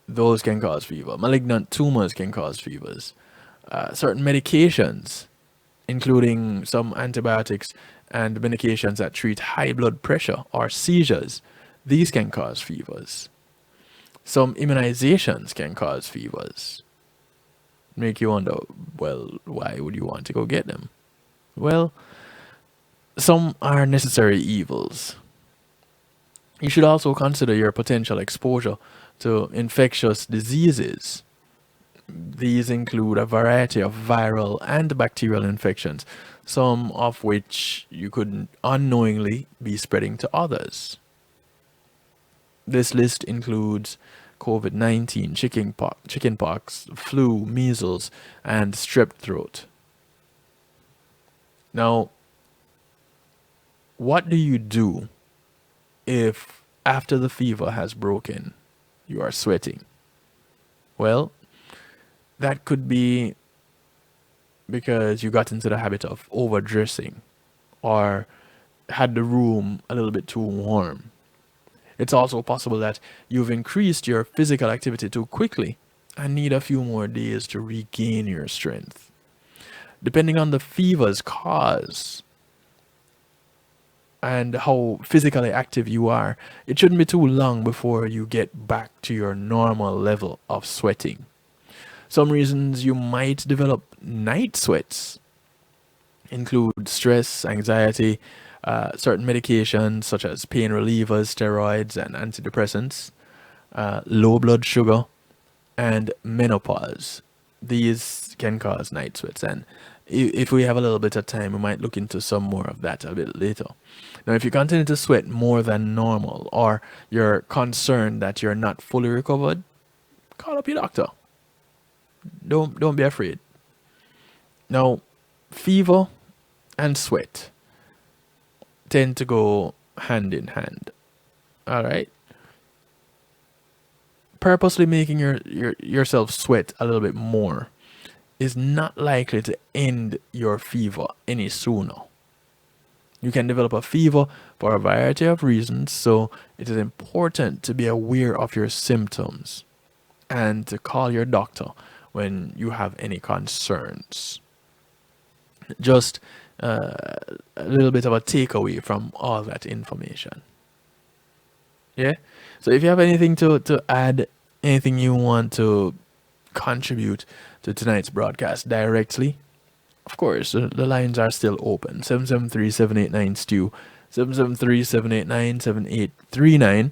Those can cause fever. Malignant tumors can cause fevers. Certain medications, including some antibiotics and medications that treat high blood pressure or seizures, these can cause fevers. Some immunizations can cause fevers. Make you wonder, well, why would you want to go get them? Well, some are necessary evils. You should also consider your potential exposure to infectious diseases. These include a variety of viral and bacterial infections, some of which you could unknowingly be spreading to others. This list includes COVID-19, chickenpox, flu, measles, and strep throat. Now, what do you do if after the fever has broken, you are sweating? Well, that could be because you got into the habit of overdressing or had the room a little bit too warm. It's also possible that you've increased your physical activity too quickly and need a few more days to regain your strength. Depending on the fever's cause and how physically active you are, it shouldn't be too long before you get back to your normal level of sweating. Some reasons you might develop night sweats include stress, anxiety, certain medications such as pain relievers, steroids, and antidepressants, low blood sugar, and menopause. These can cause night sweats, and if we have a little bit of time, we might look into some more of that a bit later. Now, if you continue to sweat more than normal, or you're concerned that you're not fully recovered, call up your doctor. Don't be afraid. Now, fever and sweat tend to go hand in hand. All right. Purposely making yourself sweat a little bit more is not likely to end your fever any sooner. You can develop a fever for a variety of reasons, so it is important to be aware of your symptoms and to call your doctor when you have any concerns. Just a little bit of a takeaway from all that information. Yeah? So if you have anything to add, anything you want to contribute to tonight's broadcast directly, of course, the lines are still open. 773-789-STEW, 773-789-7839.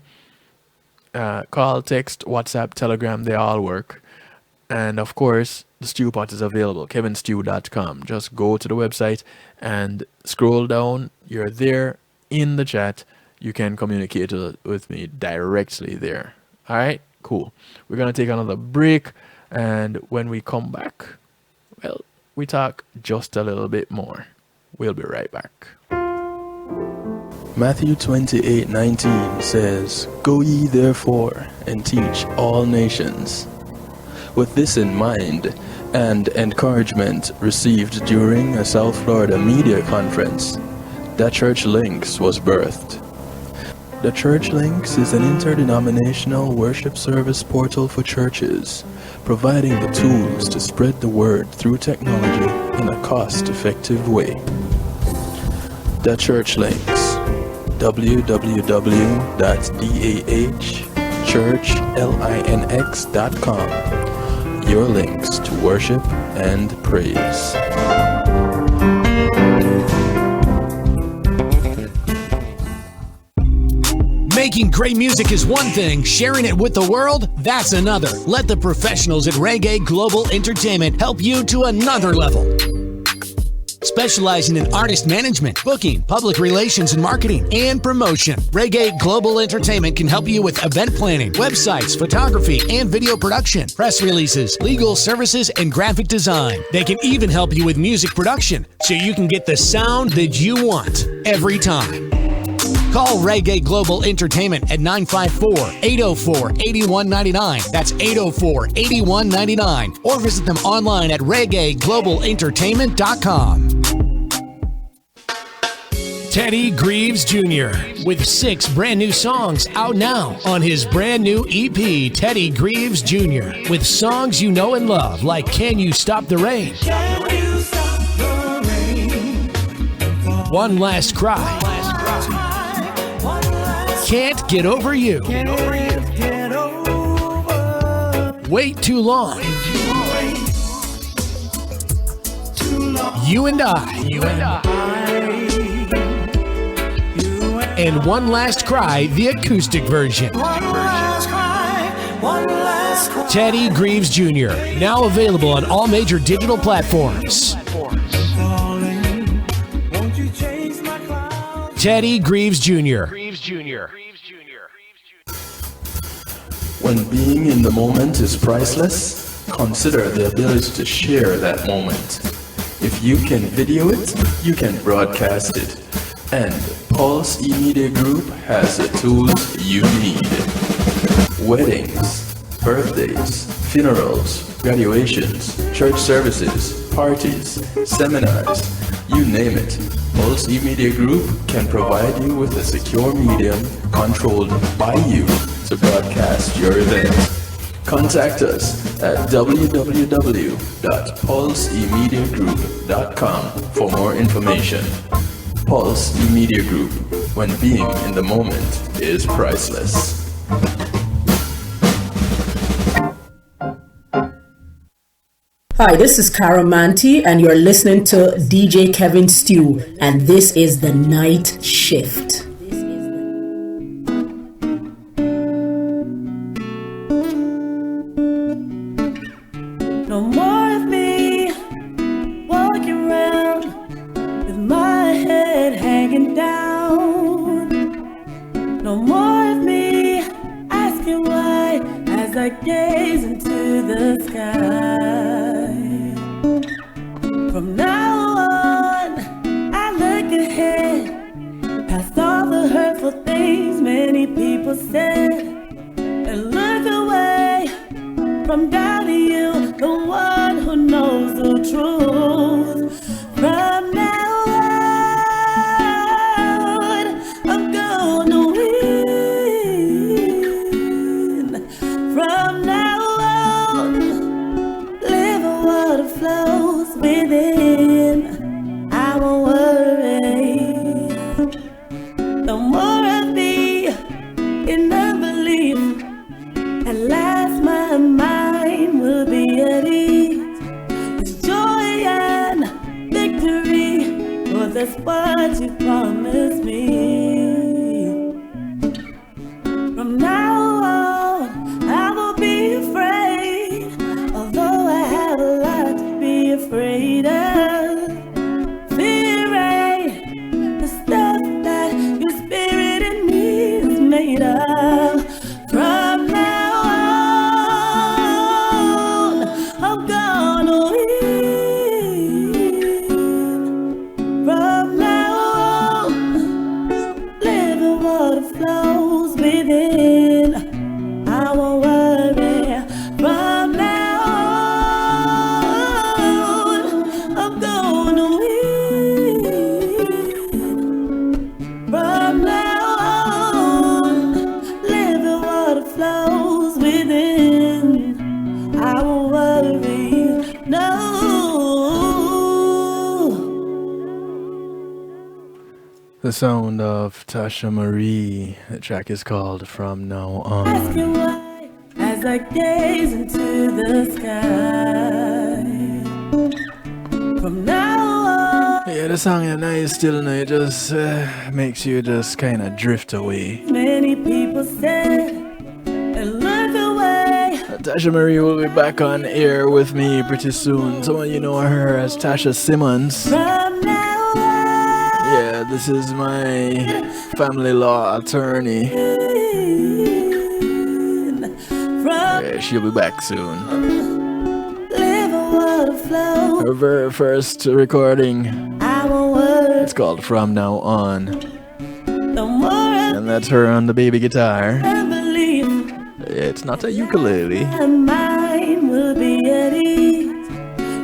Call, text, WhatsApp, Telegram, they all work. And of course, the Stew Pot is available, kevinstew.com. Just go to the website and scroll down. You're there in the chat. You can communicate with me directly there. All right, cool. We're going to take another break. And when we come back, well, we talk just a little bit more. We'll be right back. Matthew 28:19 says, "Go ye therefore and teach all nations." With this in mind and encouragement received during a South Florida media conference, The Church Links was birthed. The Church Links is an interdenominational worship service portal for churches, providing the tools to spread the word through technology in a cost-effective way. The Church Links, www.dahchurchlinx.com. Your links to worship and praise. Making great music is one thing, sharing it with the world, that's another. Let the professionals at Reggae Global Entertainment help you to another level. Specializing in artist management, booking, public relations and marketing, and promotion, Reggae Global Entertainment can help you with event planning, websites, photography, and video production, press releases, legal services, and graphic design. They can even help you with music production, so you can get the sound that you want every time. Call Reggae Global Entertainment at 954-804-8199. That's 804-8199. Or visit them online at reggaeglobalentertainment.com. Teddy Greaves Jr. with 6 brand new songs out now on his brand new EP, Teddy Greaves Jr. with songs you know and love like Can You Stop the Rain? Can you stop the rain? One Last Cry. Can't Get Over You. Wait Too Long. You and I. And One Last Cry, the acoustic version. Teddy Greaves Jr. Now available on all major digital platforms. Teddy Greaves Jr. When being in the moment is priceless, consider the ability to share that moment. If you can video it, you can broadcast it. And Pulse E-Media Group has the tools you need. Weddings, birthdays, funerals, graduations, church services, parties, seminars, you name it. Pulse E-Media Group can provide you with a secure medium controlled by you to broadcast your event. Contact us at www.pulseemediagroup.com for more information. Pulse E-Media Group, when being in the moment is priceless. Hi, this is Cara Manti, and you're listening to DJ Kevin Stew, and this is The Night Shift. No more of me walking around with my head hanging down. No more of me asking why as I gaze into the sky. From now on, I look ahead, past all the hurtful things many people said, and look away from down to you, the one who knows the truth. From now on, I'm gonna win. From now on, live a water flows within. I won't worry. No more of me in unbelief. At last my mind will be at ease. It's joy and victory, for that's what you promised me. From now on, I won't be afraid, although I have a lot to be afraid of. Fear ain't the stuff that your spirit in me is made of. From now on, I'm gonna win. From now on, living water flows within. I won't worry. From now on, I'm gonna win. From now on, living water flows within. I won't worry, no. The sound of Tasha Marie. The track is called From Now On. Asking why as I gaze into the sky. From now on, Yeah, the song is nice still, and it just makes you just kind of drift away. many people said, and look away. Tasha Marie will be back on air with me pretty soon. Some of you know her as Tasha Simmons. From now on, Yeah, this is my family law attorney. from Yeah, she'll be back soon. live a water flow. Her very first recording, I won't worry. it's called From Now On. No more of And that's her on the baby guitar. unbelief. It's not a ukulele, My mind will be at ease.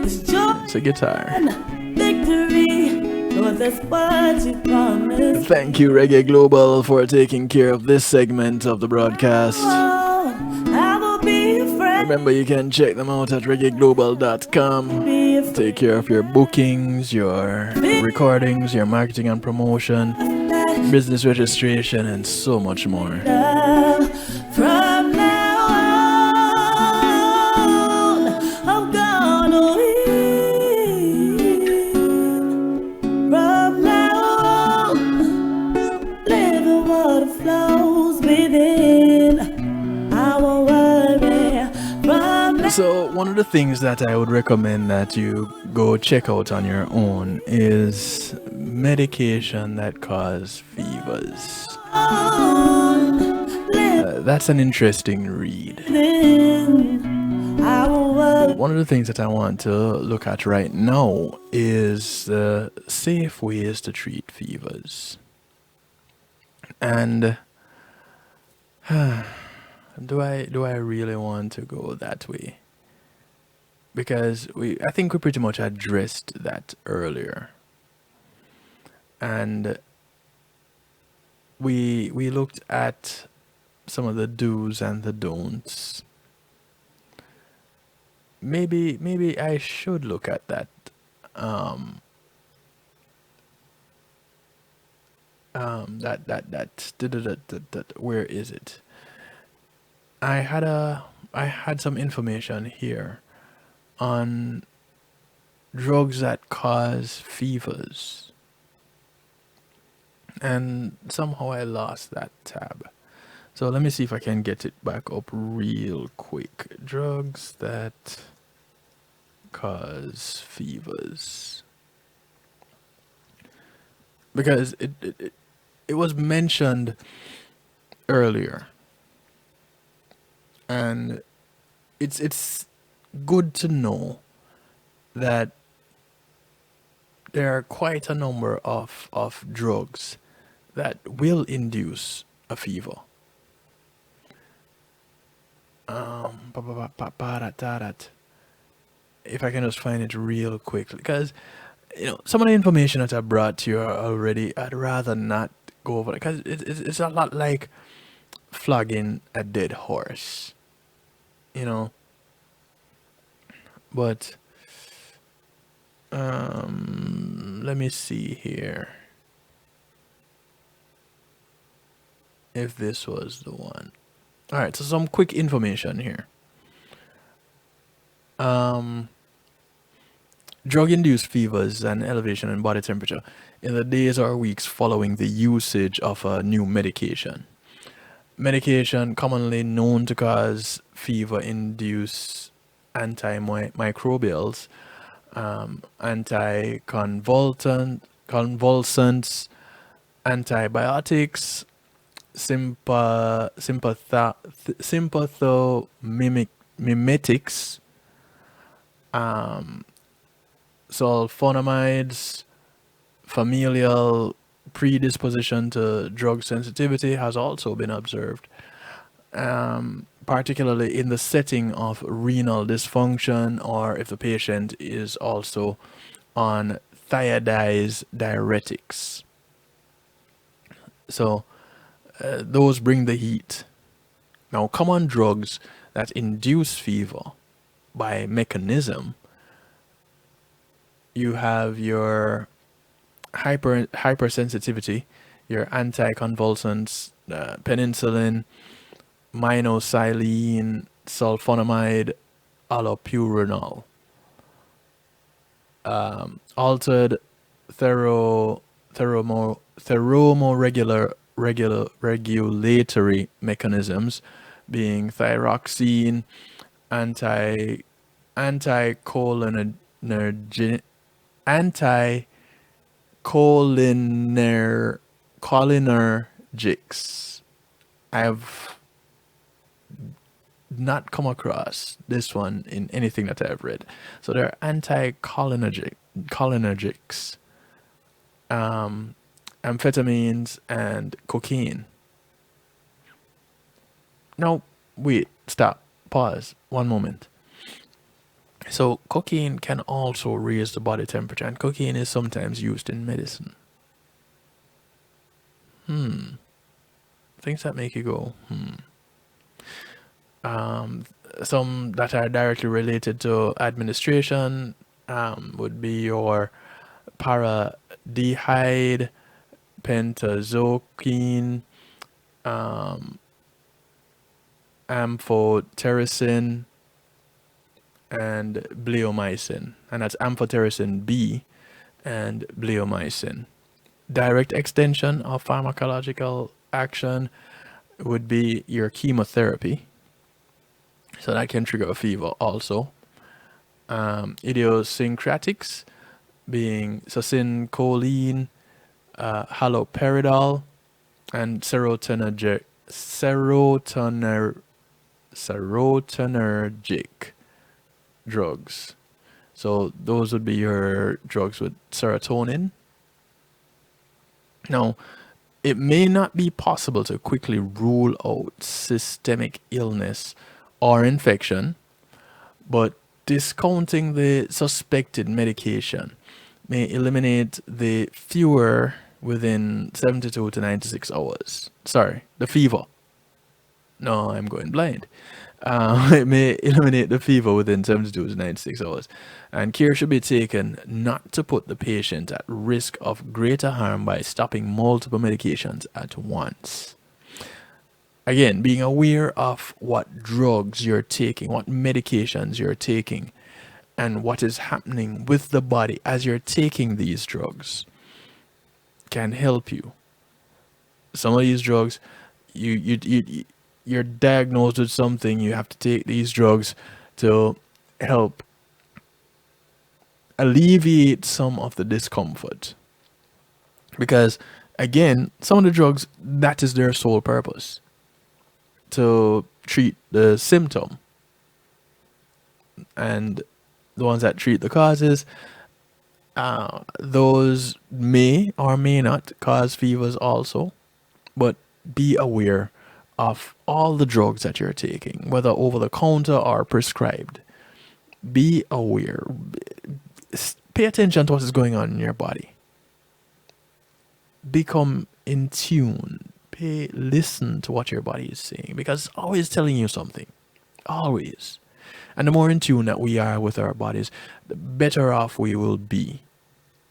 It's joy it's a guitar. and victory, Lord, that's what you promised. Thank you, Reggae Global, for taking care of this segment of the broadcast. I will be afraid. Remember, you can check them out at reggaeglobal.com. Be afraid. Take care of your bookings, your recordings, your marketing and promotion, business registration, and so much more. From now on, I'm gonna win. From now on, living water flows within. I won't worry. From now So, one of the things that I would recommend that you go check out on your own is medication that cause fevers. on, That's an interesting read. living. I won't worry. One of the things that I want to look at right now is the safe ways to treat fevers. And do I really want to go that way? Because I think we pretty much addressed that earlier. and we looked at some of the do's and the don'ts. Maybe I should look at that. That where is it? I had some information here on drugs that cause fevers, and somehow I lost that tab. So let me see if I can get it back up real quick. Drugs that cause fevers, because it was mentioned earlier, and it's good to know that there are quite a number of drugs that will induce a fever. If I can just find it real quickly, because some of the information that I brought to you already, I'd rather not go over it, because it's a lot like flogging a dead horse, But let me see here if this was the one. All right, so some quick information here. Drug-induced fevers and elevation in body temperature in the days or weeks following the usage of a new medication. Medication commonly known to cause fever induce antimicrobials, anticonvulsants, antibiotics, sympathomimetics, sulfonamides. Familial predisposition to drug sensitivity has also been observed, particularly in the setting of renal dysfunction, or if the patient is also on thiazide diuretics. So those bring the heat. Now, common drugs that induce fever by mechanism, you have your hypersensitivity, your anticonvulsants, penicillin, minoxidil, sulfonamide, allopurinol. Altered thermoregulatory mechanisms, being thyroxine, cholinergics. I've not come across this one in anything that I've read. So they're cholinergics, amphetamines, and cocaine. Now, wait, stop, pause, one moment. So cocaine can also raise the body temperature, and cocaine is sometimes used in medicine. Things that make you go, some that are directly related to administration would be your paradehyde, pentozoquine, amphotericin, and bleomycin, and that's amphotericin B and bleomycin. Direct extension of pharmacological action would be your chemotherapy, so that can trigger a fever also. Idiosyncratics being succinylcholine, haloperidol, and serotonergic drugs. So those would be your drugs with serotonin. Now, it may not be possible to quickly rule out systemic illness or infection, but discounting the suspected medication may eliminate the fewer within 72 to 96 hours. Sorry, the fever. No, I'm going blind. It may eliminate the fever within 72 to 96 hours. And care should be taken not to put the patient at risk of greater harm by stopping multiple medications at once. Again, being aware of what drugs you're taking, what medications you're taking, and what is happening with the body as you're taking these drugs can help you. Some of these drugs, you're diagnosed with something, you have to take these drugs to help alleviate some of the discomfort. Because, again, some of the drugs, that is their sole purpose, to treat the symptom. And the ones that treat the causes, those may or may not cause fevers also. But be aware of all the drugs that you're taking, whether over the counter or prescribed. Be aware. Pay attention to what is going on in your body. Become in tune. Listen to what your body is saying, because it's always telling you something. Always. And the more in tune that we are with our bodies, the better off we will be.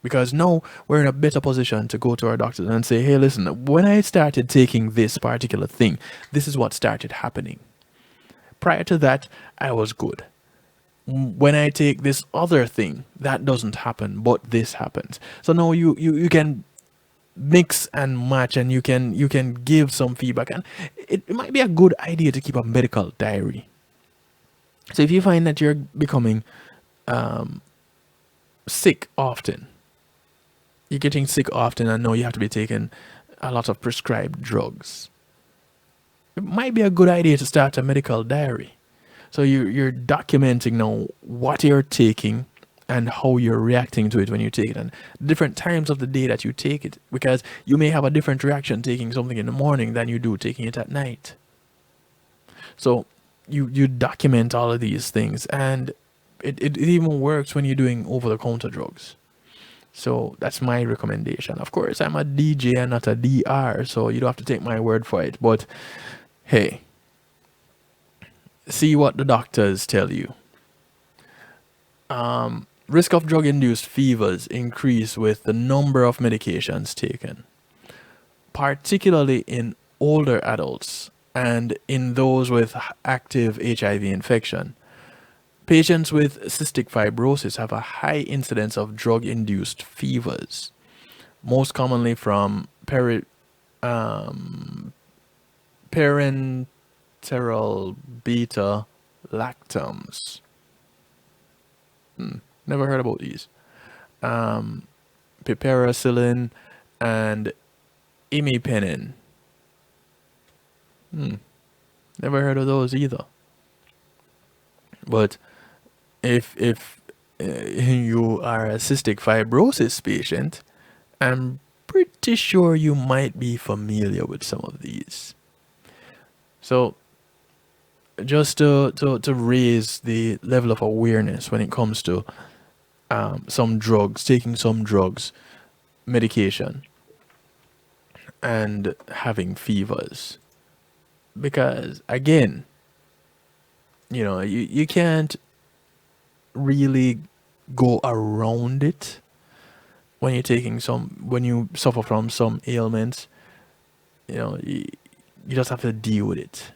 Because now we're in a better position to go to our doctors and say, hey, listen, when I started taking this particular thing, this is what started happening. Prior to that, I was good. When I take this other thing, that doesn't happen, but this happens. So now you can mix and match, and you can give some feedback. And it might be a good idea to keep a medical diary. So if you find that you're becoming sick often, you're getting sick often and know you have to be taking a lot of prescribed drugs, it might be a good idea to start a medical diary. So you're documenting now what you're taking and how you're reacting to it when you take it, and different times of the day that you take it, because you may have a different reaction taking something in the morning than you do taking it at night. So you document all of these things, and it even works when you're doing over-the-counter drugs. So that's my recommendation. Of course, I'm a DJ and not a DR, so you don't have to take my word for it. But hey, see what the doctors tell you. Risk of drug-induced fevers increase with the number of medications taken, particularly in older adults and in those with active HIV infection. Patients with cystic fibrosis have a high incidence of drug-induced fevers, most commonly from parenteral beta lactams. Never heard about these. Piperacillin and imipenem. Never heard of those either. But if you are a cystic fibrosis patient, I'm pretty sure you might be familiar with some of these. So just to raise the level of awareness when it comes to some drugs, taking some drugs, medication, and having fevers. Because again, you can't really go around it when you suffer from some ailments. You just have to deal with it.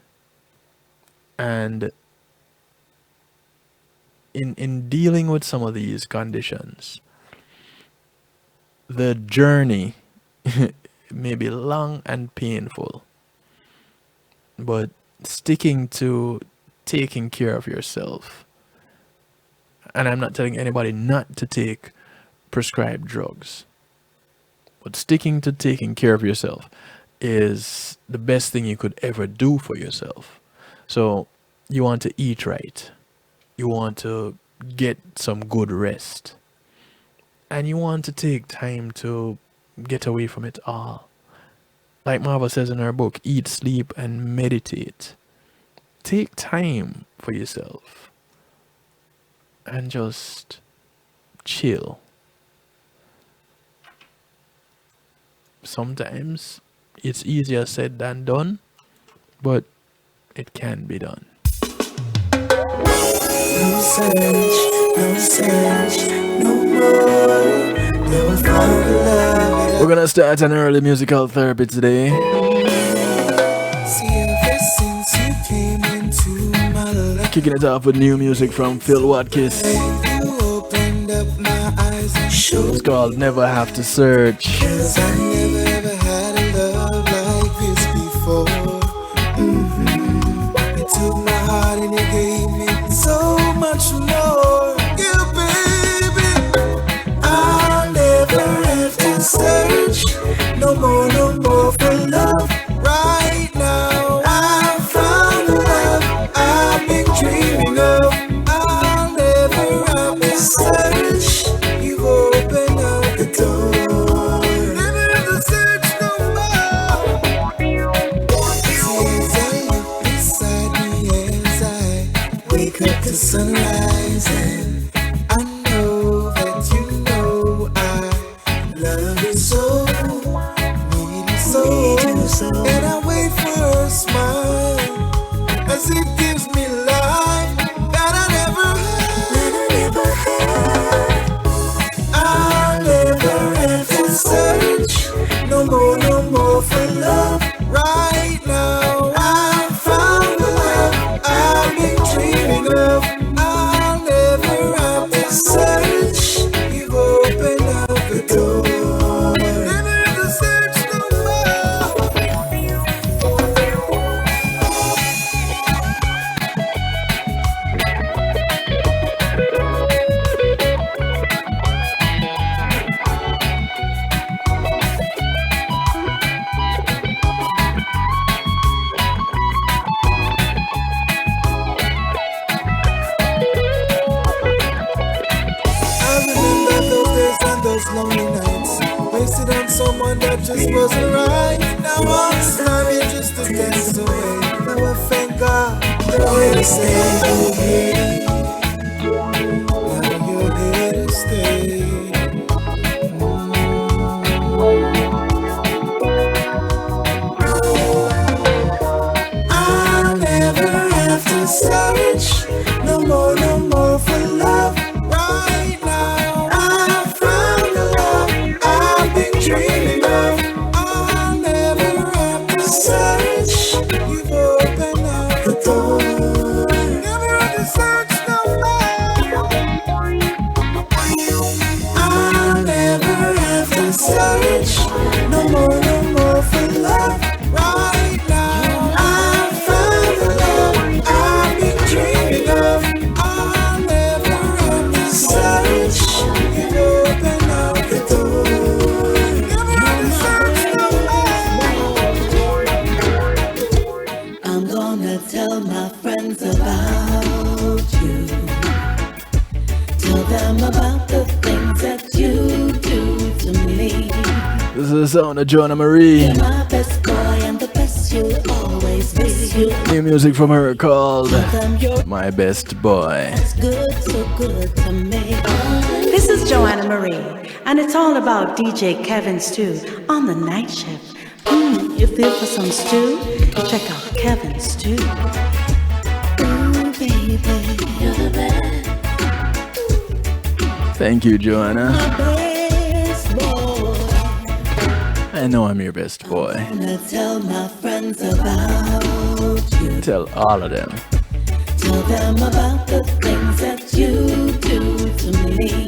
And in dealing with some of these conditions, the journey may be long and painful, but sticking to taking care of yourself, and I'm not telling anybody not to take prescribed drugs, but sticking to taking care of yourself is the best thing you could ever do for yourself. So you want to eat right, you want to get some good rest, and you want to take time to get away from it all. Like Marva says in her book, eat, sleep, and meditate. Take time for yourself and just chill. sometimes it's easier said than done, but it can be done. No search, no more. Never found love. We're gonna start an early musical therapy today. See, ever since you came into my life, Kicking it off with new music from Phil Watkins. you opened up my eyes and showed It's called Never Have to Search. 'cause I never ever had a love like this before. You took my heart and you gave me so much more. Yeah, baby, I'll never have to search no more for love. Right now, I found the love I've been dreaming of. I'll never have to search. You've opened up the door. Never have to search no more. See, as I look beside me, as I wake up to sunrise, and I know that you know I love you so, need you so, and I wait for a smile as it gives me life that I never had. I'll never have to search no more for love. Right now, I found the love I've been dreaming of. I'll never have to search. You've opened up the door. Never have to search no more. I remember those days and those lonely nights, wasted on someone that just wasn't right. Now all this time you just a dance away. Now I thank God that you're here to stay. Now you're here to stay. I'll never have to search no more for love. Right now, I found the love I've been dreaming of. I'll never have to search. You've opened up the door. Never have to search no more. I'll never have to search no more for love. Right now, I found the love I've been dreaming of. I'll never have to search. You've opened up the door. Never have to search no more. I'm gonna tell my friends about you. Tell them about the things that you do to me. This is the sound of Joanna Marie. You're my best boy and the best you'll always be. New music from her called Tell them you're My Best Boy. good, so good to me. This is Joanna Marie, and it's all about DJ Kevin Stew on the night shift. You feel for some stew? Check out Kevin Stew. Ooh, baby, you're the best, Thank you, Joanna. best boy. I know I'm your best boy. I'm gonna tell my friends about you. Tell all of them. Tell them about the things that you do to me.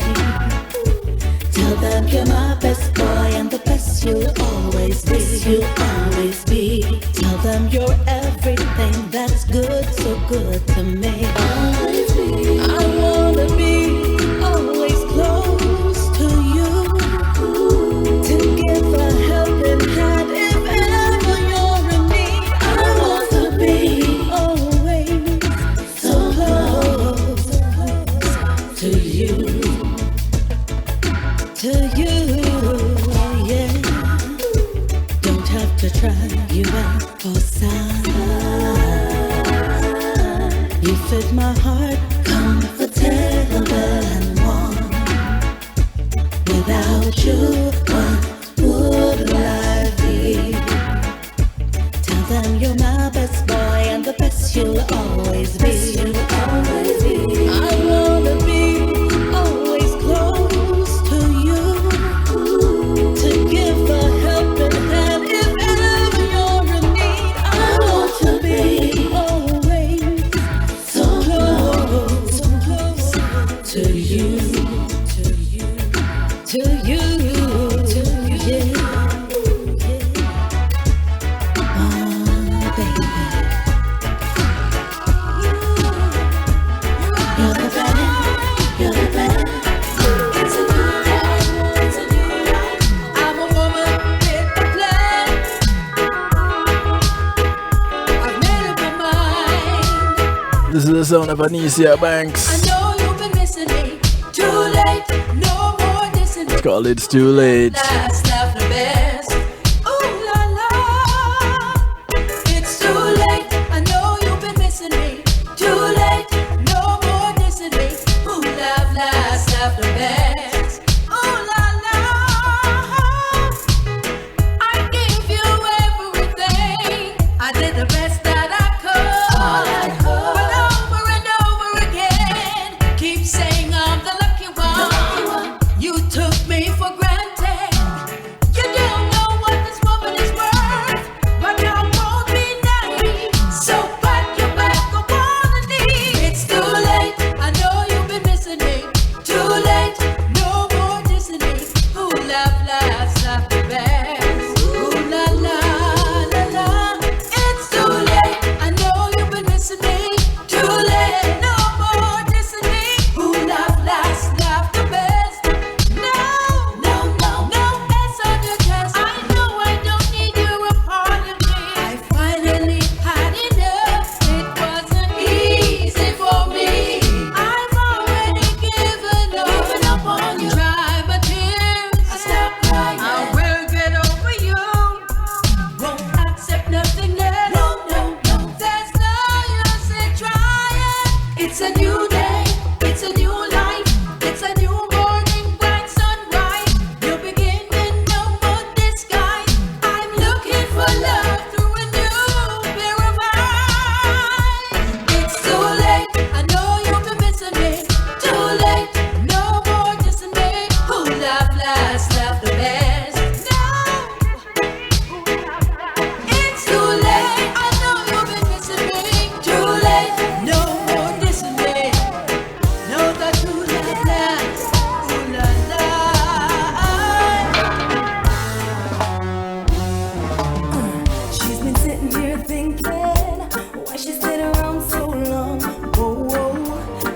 Tell them you're my best boy and the best you'll always be. Tell them you're everything that's good, so good to me. Always be. I wanna be always close to you. To give a helping hand if ever you're in need. I want to be always so close to you, yeah. Don't have to try, you ask for sign. You fit my heart, comfortable and warm. Without you, what would life the sound of Anicia Banks. I know you've been missing me. Too late, no more dissing me. It's called It's Too Late. Last laugh the best. Ooh la la. It's too late. I know you've been missing me. Too late, no more dissing me. Ooh last laugh the best. Ooh la la. I gave you everything. I did the best that I could. All I could. But over and over again, keep saying I'm the lucky one. You took me for granted. You don't know what this woman is worth, but I won't be naive. So pack your bag, go on the knee. It's too late. I know you've been missing me. Too late, no more dissing me. Ooh, laugh the best. Ooh, la la la la. It's too late. I know you've been missing me. Too late, no more dissing me. Ooh, laugh the best. No, it's on your chest. I know I don't need your apology. I finally had enough. It wasn't easy for me. I've already given up on you. Dry my tears. I stop crying. I will get over you. Won't accept nothing less. No. There's no use in trying. It's a new day. It's a new life. It's a new morning, bright sunrise. You're beginning, no more disguise. I'm looking for love through a new pair of eyes. It's too late. I know you've been missing me. Too late. No more dissing me. Who laugh the best. It's too late. I know you've been missing me. Too late. No more dissing me. No, that you last. Ooh la la. She's been sitting here thinking why she stayed around so long. Whoa,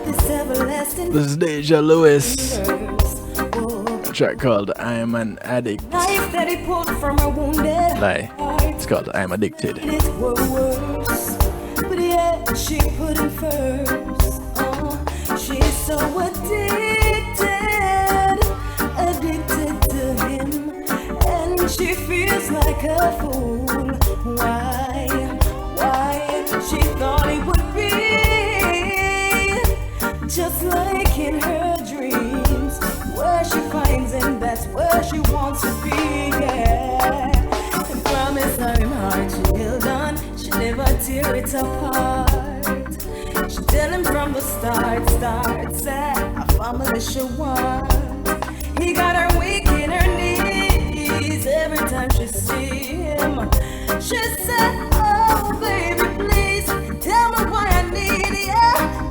this everlasting This is Deja Lewis. A track called I'm an Addict. knife that he pulled from her wounded Lie. heart. It's called I'm Addicted. It were worse, but yet she put him first. She's so addicted to him, and she feels like a fool. Why? She thought it would be just like in her dreams, where she finds him, that's where she wants to be. Yeah. And promise her in heart she held on, she never tear it apart. She tell him from the start, said a family she want. He got her weak in her knees every time she see him. She said, oh baby, please tell me why I need you.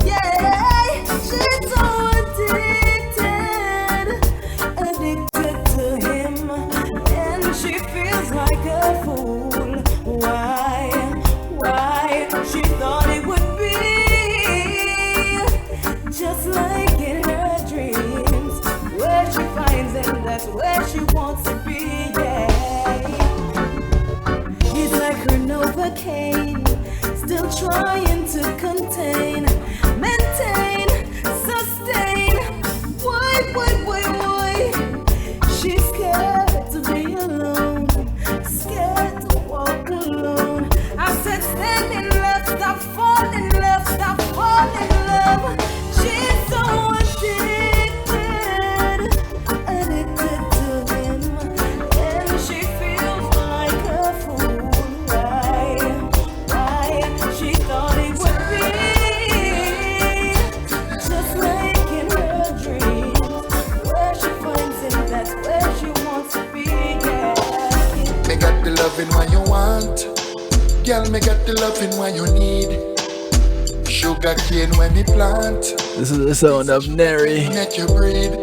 Yeah, she's so addicted to him, and she feels like a fool. Why? She thought it would be just like in her dreams, where she finds him, that's where she wants to be. Yeah. He's like her Novocaine, still trying to contain, maintain, sustain. Why? She's scared to be alone, scared to walk alone. I said stand in love, stop fall in love, stop fall in love. She's so addicted to him, and she feels like a fool. Why? She thought it would be just like in her dreams, where she finds him, that's where she wants to be. Yeah. Me got the loving what you want, girl. Me got the loving what you need. Sugar cane when me plant. This is the sound of Neri. Make you breathe.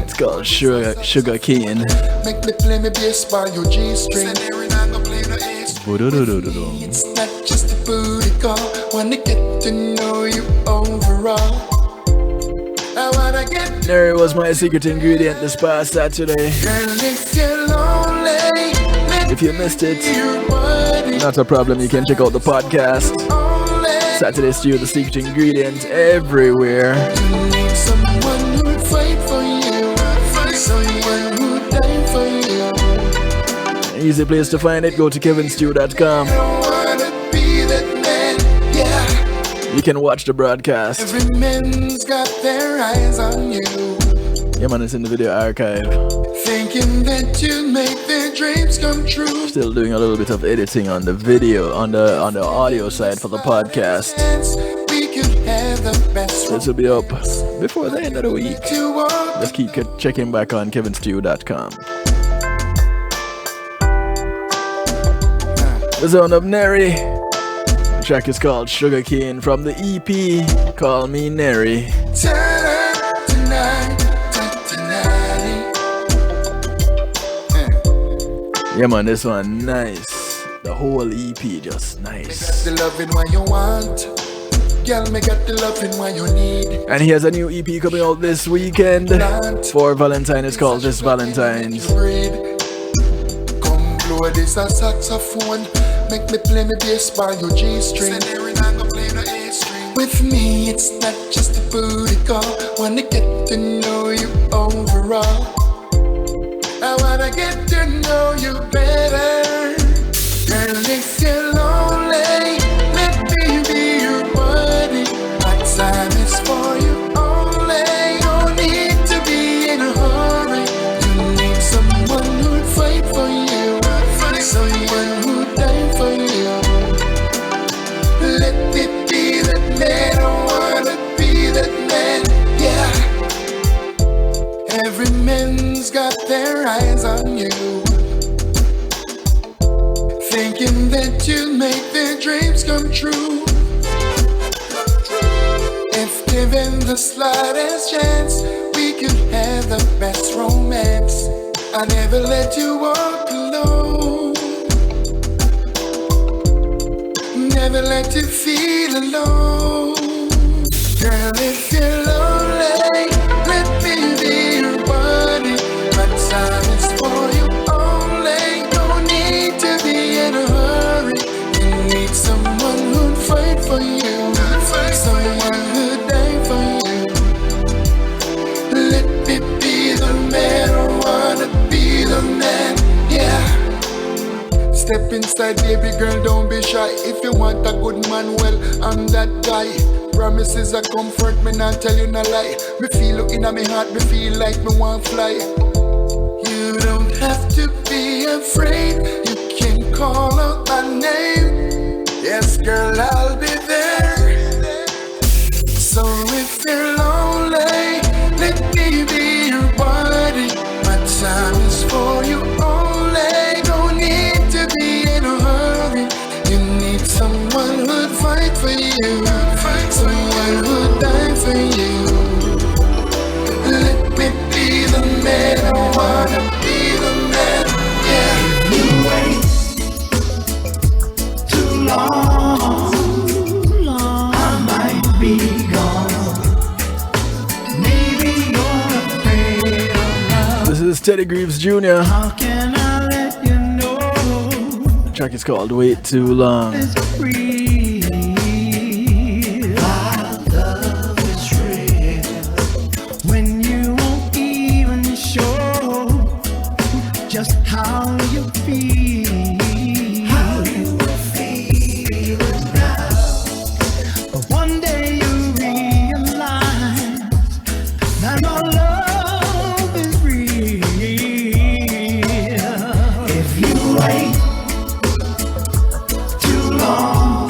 It's called Sugar Cane. Make me play me bass by your G-string. It's not just a booty call. Wanna get to know you overall. I wanna get. Neri was my secret ingredient this past Saturday. Girl, if you're lonely, If you missed it, not a problem. You can check out the podcast. Saturday Stew, the secret ingredient everywhere. You need someone who'd fight for you, someone who'd die for you. Easy place to find it. Go to kevinstew.com. You can watch the broadcast. Every man's got their eyes on you. Yeah, man, it's in the video archive. Thinking that you make their dreams come true. Still doing a little bit of editing on the video, on the audio side for the podcast. We could have the best. This will be up before the end of the week. Just keep checking back on kevinstew.com. The sound of Neri. The track is called Sugarcane from the EP Call Me Neri. Yeah, man, this one nice. The whole EP just nice. The loving what you want. Girl, me got the loving what you need. And he has a new EP coming out this weekend for Valentine. It's called Just Valentine's. Come blow this a saxophone. Make me play me bass by your G-string. With me, it's not just a booty call. Wanna get to know you overall. I wanna get to know you better. Girl, if you're lonely, let me be your buddy. My time is for you only. Don't need to be in a hurry. You need someone who'd fight for you, someone who'd die for you. Let it be that man. I wanna be that man, yeah. Every man's got their eyes on you, thinking that you make their dreams come true. If given the slightest chance, we could have the best romance. I never let you walk alone, never let you feel alone. Girl, if you're lonely, let me be your buddy. My time is for you only. Don't need to be in a hurry. You need someone who'd fight for you, someone who'd die for you. Let me be the man. I wanna be the man, yeah. Step inside, baby girl, don't be shy. If you want a good man, well, I'm that guy. Promises are comfort, me not tell you no lie. Me feel looking at me heart, me feel like me want fly. You don't have to be afraid. You can call out my name. Yes, girl, I'll be there. So if you're lonely, let me be your buddy. My time is for you only. Don't need to be in a hurry. You need someone who'd fight for you, someone who'd die for you. Let me be the man. I wanna be the man, yeah. If you wait too long, I might be gone. Maybe you're afraid of love. This is Teddy Greaves Jr. How can I let you know? The track is called Wait Too Long. Just how you feel, now. But one day you realize that our love is real. If you wait too long,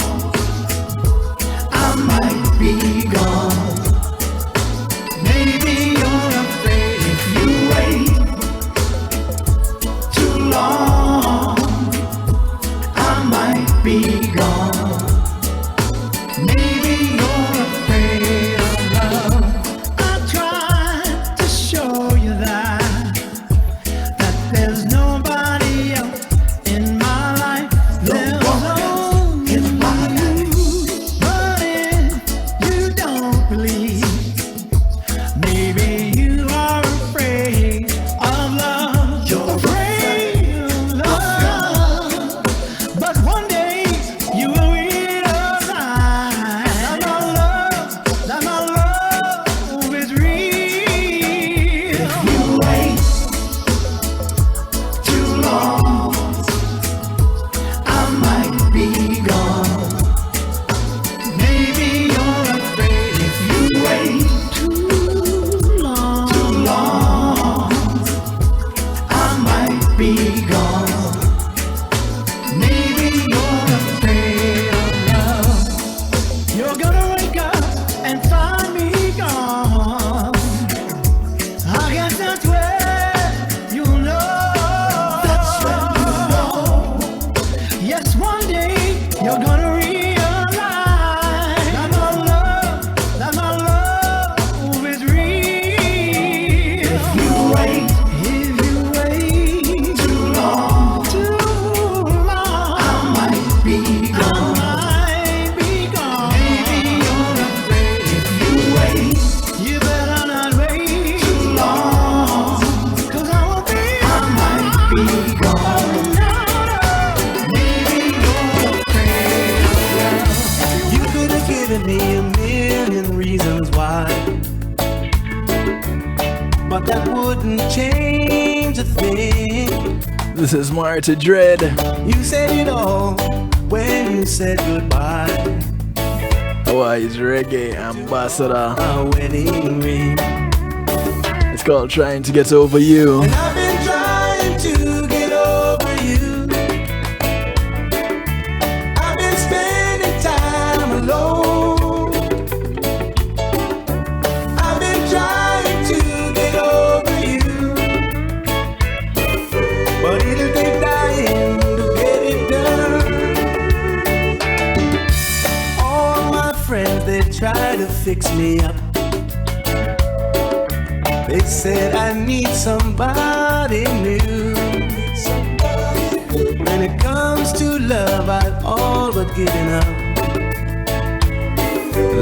I guess that's where you know. That's when you know. Yes, one day you're gonna realize that my love is real. If you wait too long, I might be gone. Maybe you're afraid. If you wait, you better not wait too long, 'cause I might be gone. Maybe you're afraid. You could have given me a million reasons why, but that wouldn't change a thing. This is Marty Dread. You said it all when you said goodbye. Hawaii's reggae ambassador. A wedding ring. It's called Trying to Get Over You. And I've been trying to get over you. I've been spending time alone. I've been trying to get over you, but it'll take dying to get it done. All my friends, they try to fix me up. They said I need somebody new. When it comes to love, I've all but given up.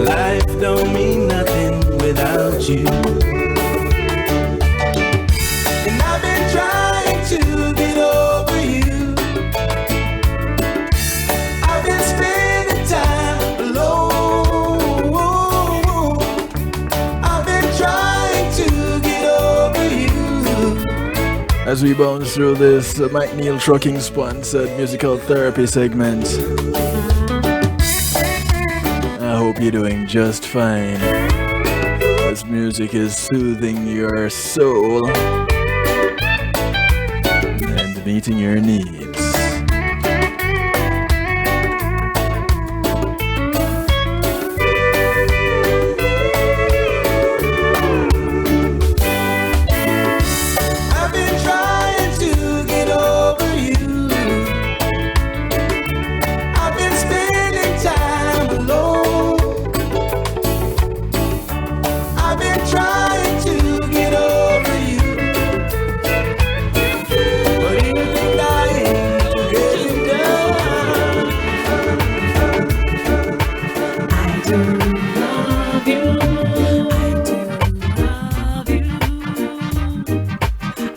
Life don't mean nothing without you. And I've been trying to get over you. I've been spending time alone. I've been trying to get over you. As we bounce through this McNeil Trucking sponsored musical therapy segment, I hope you're doing just fine. This music is soothing your soul and meeting your needs. I've been trying to get over you. I've been spending time alone. I've been trying to get over you, but it'll take dying to get it done. I do love you.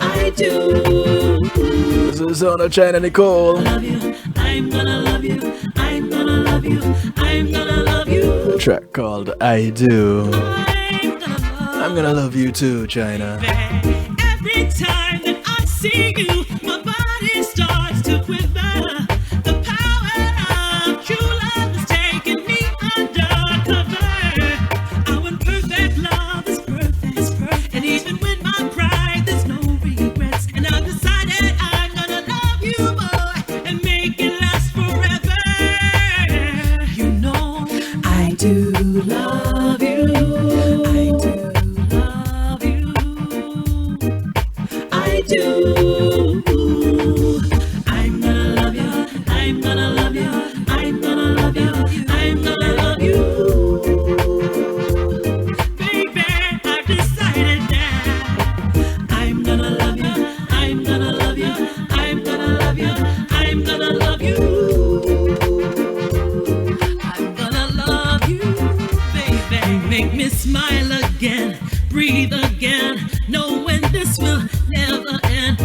I do. This is Zona China Nicole. I'm gonna love you. I'm gonna love you. I'm gonna love you. A track called I Do. I'm gonna love you too, China. Every time that I see you, my body starts to quiver. The power of true love is taking me undercover. Our perfect love is perfect. And even with my pride, there's no regrets. And I've decided I'm gonna love you more and make it last forever. You know, I do love you. I do love you. I do. I'm gonna love you. I'm gonna love you. I'm gonna love you. I'm gonna love you. Baby, I've decided that I'm gonna love you. I'm gonna love you. I'm gonna love you. I'm gonna love you. I'm gonna love you, baby. Make me smile again, breathe again, know when this will never end.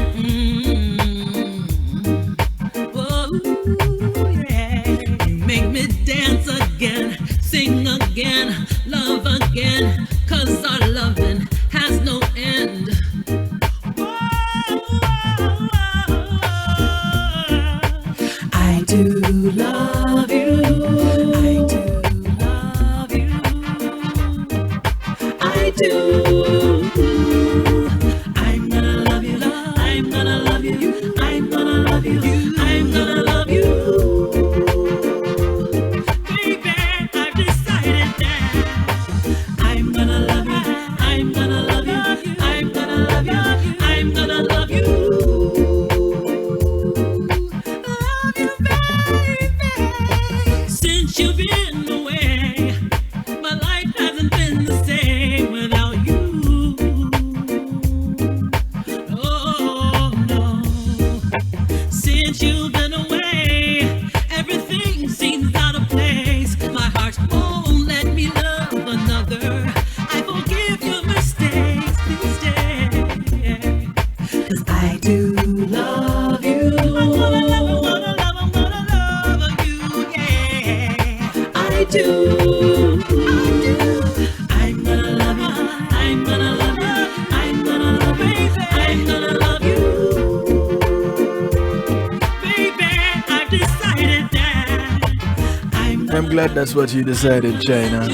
glad that's what you decided, China.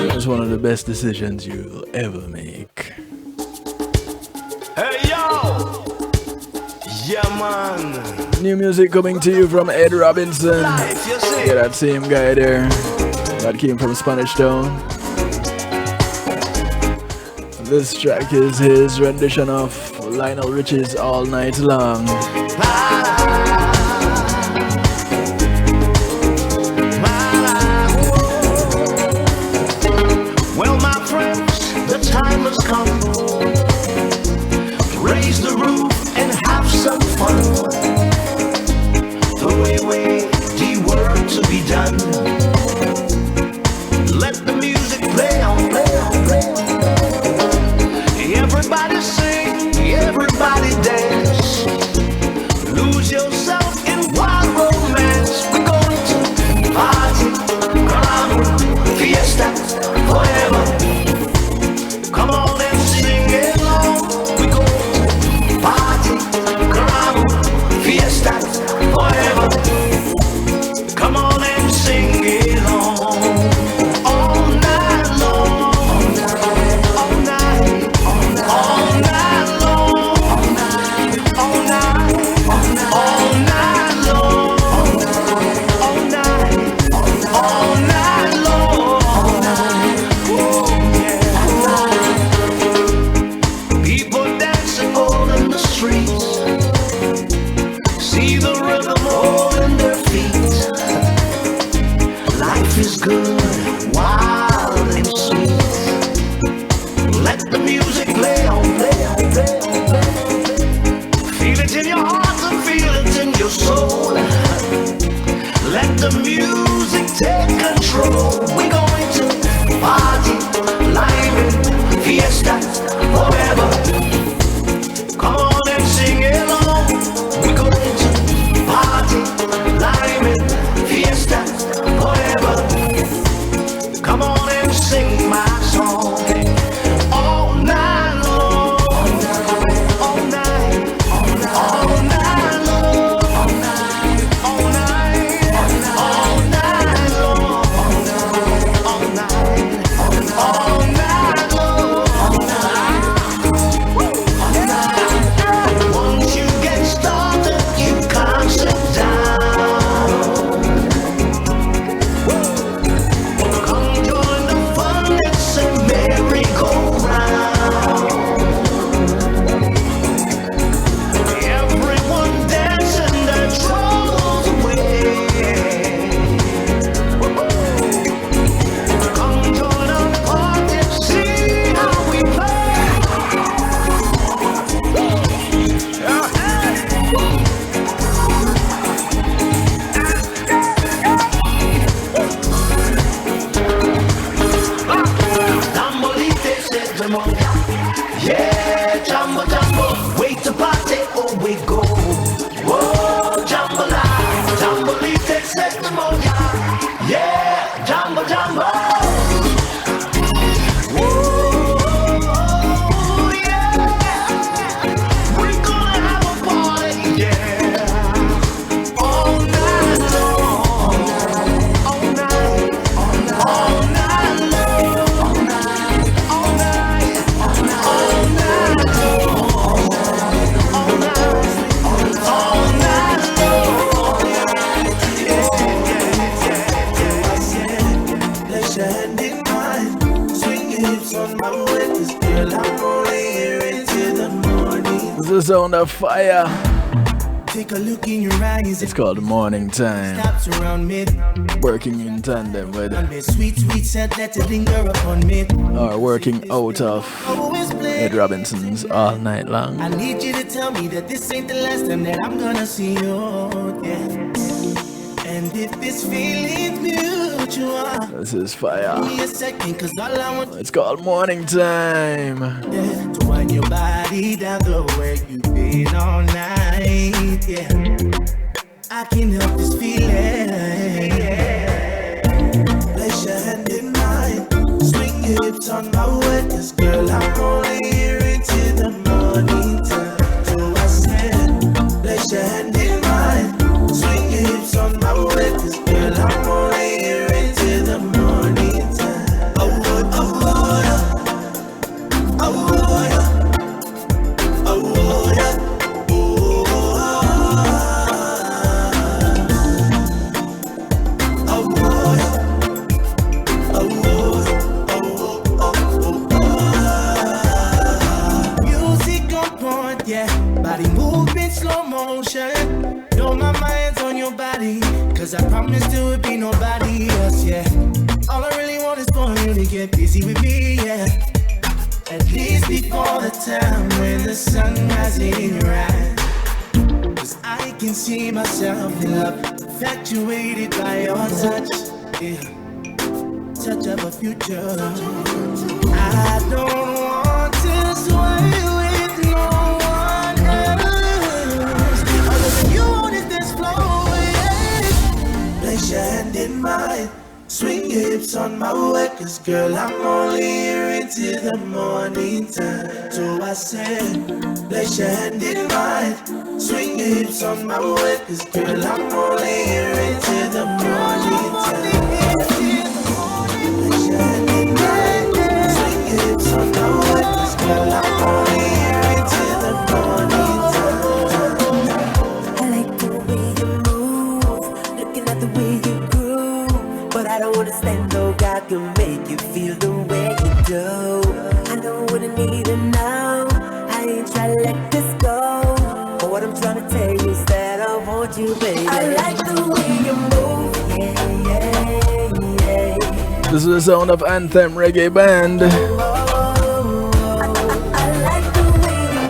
That's one of the best decisions you'll ever make. Hey yo! Yeah man! New music coming to you from Ed Robinson. Yeah, that same guy there. That came from Spanish Town. This track is his rendition of Lionel Richie's All Night Long. Well, my friends, the time has come to raise the roof and have some fun. The way the work to be done. Let the music play on, play on, play on. Everybody sing, everybody dance. Lose yourself in wild romance. We're going to party, caramba, fiesta, forever. Come on and sing along. We're going to party, caramba, fiesta, forever. Come on and sing along. All night long, all night, all night, all night long, all night, all night, all night long, all night, all night long. People dancing all in the streets. See the rhythm all in their feet. Life is good, wild and sweet. Let the music play on, play on, play on, play on. Feel it in your heart and feel it in your soul. Let the music take control. We're going to party, live, fiesta, forever. Come on and sing along. We're going to party, live, fiesta, forever. Come on and sing my song. All night long, all night, all night, all night long, all night, all night, all night long, all night, all night long. Once you get started, you can't sit down. Come join the fun, it's a merry-go-round. Everyone dancing their troubles away. Come join our party, see how we play. Tambolite says the monk. Yeah, jumbo, jumbo, wait to party, oh we go. Whoa, jambola, tambolite says the monk. Yeah, jumbo, jumbo. Whoa, yeah, we're gonna have a party, yeah. All night long, all night, all night, all night long, all night, all night, all night, all night long, all night, all night long. Let's hand in mine, swing your hips on my way, 'cause girl I'm only here into the morning. This is on the fire. Take a look in your eyes. It's called Morning Time. Stops around me. Working in tandem with, Sweet, sweet scent, let it linger upon me. or working out of Ed Robinson's All Night Long. I need you to tell me that this ain't the last time that I'm gonna see you, yeah. And if this feeling's mutual, This is fire. give me a second, 'cause all I want It's called Morning Time. to wind your body down the way you've been all night, yeah. I can help this feeling. Place your hand in mine, swing your hips on my way, 'cause girl I'm only here into the morning time. So I said, place your hand in mine, swing your hips on my way, 'cause Music on point, yeah. Body movement, slow motion. Know my mind's on your body, cause I promised there would be nobody else, yeah. All I really want is for you to get busy with me, yeah. At least before the time when the sun rises in your eyes. Cause I can see myself in love, infatuated by your touch, yeah. Touch of a future. I don't want to sway with no one else. Other than you on this floor, yeah. Place your hand in mine. Swing your hips on my way, cause girl, I'm only here until the morning time. So I said, place your hand in mine. Swing your hips on my way, cause girl, I'm only here until the morning time. Place your hand in mine. Swing your hips on my way, cause girl, I'm only here until the morning time. I like the way you move, looking at the way you groove. But I don't wanna stand no God can make you feel the way you do. I know what I need to know. I ain't trying to let this go. But what I'm trying to tell you is that I want you, baby. I like the way you move, yeah, yeah, yeah. This is the sound of Anthem Reggae Band. A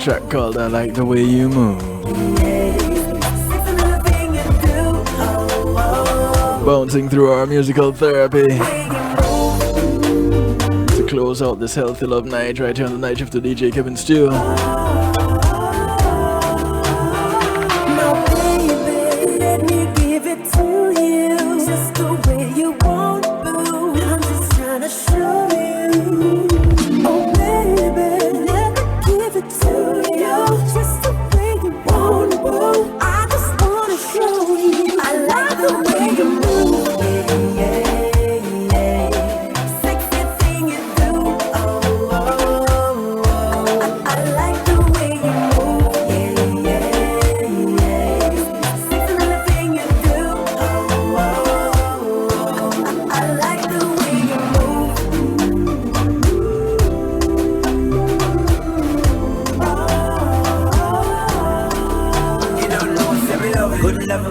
track called I Like the Way You Move. Bouncing through our musical therapy to close out this Healthy Love night right here on the night shift to DJ Kevin Steele.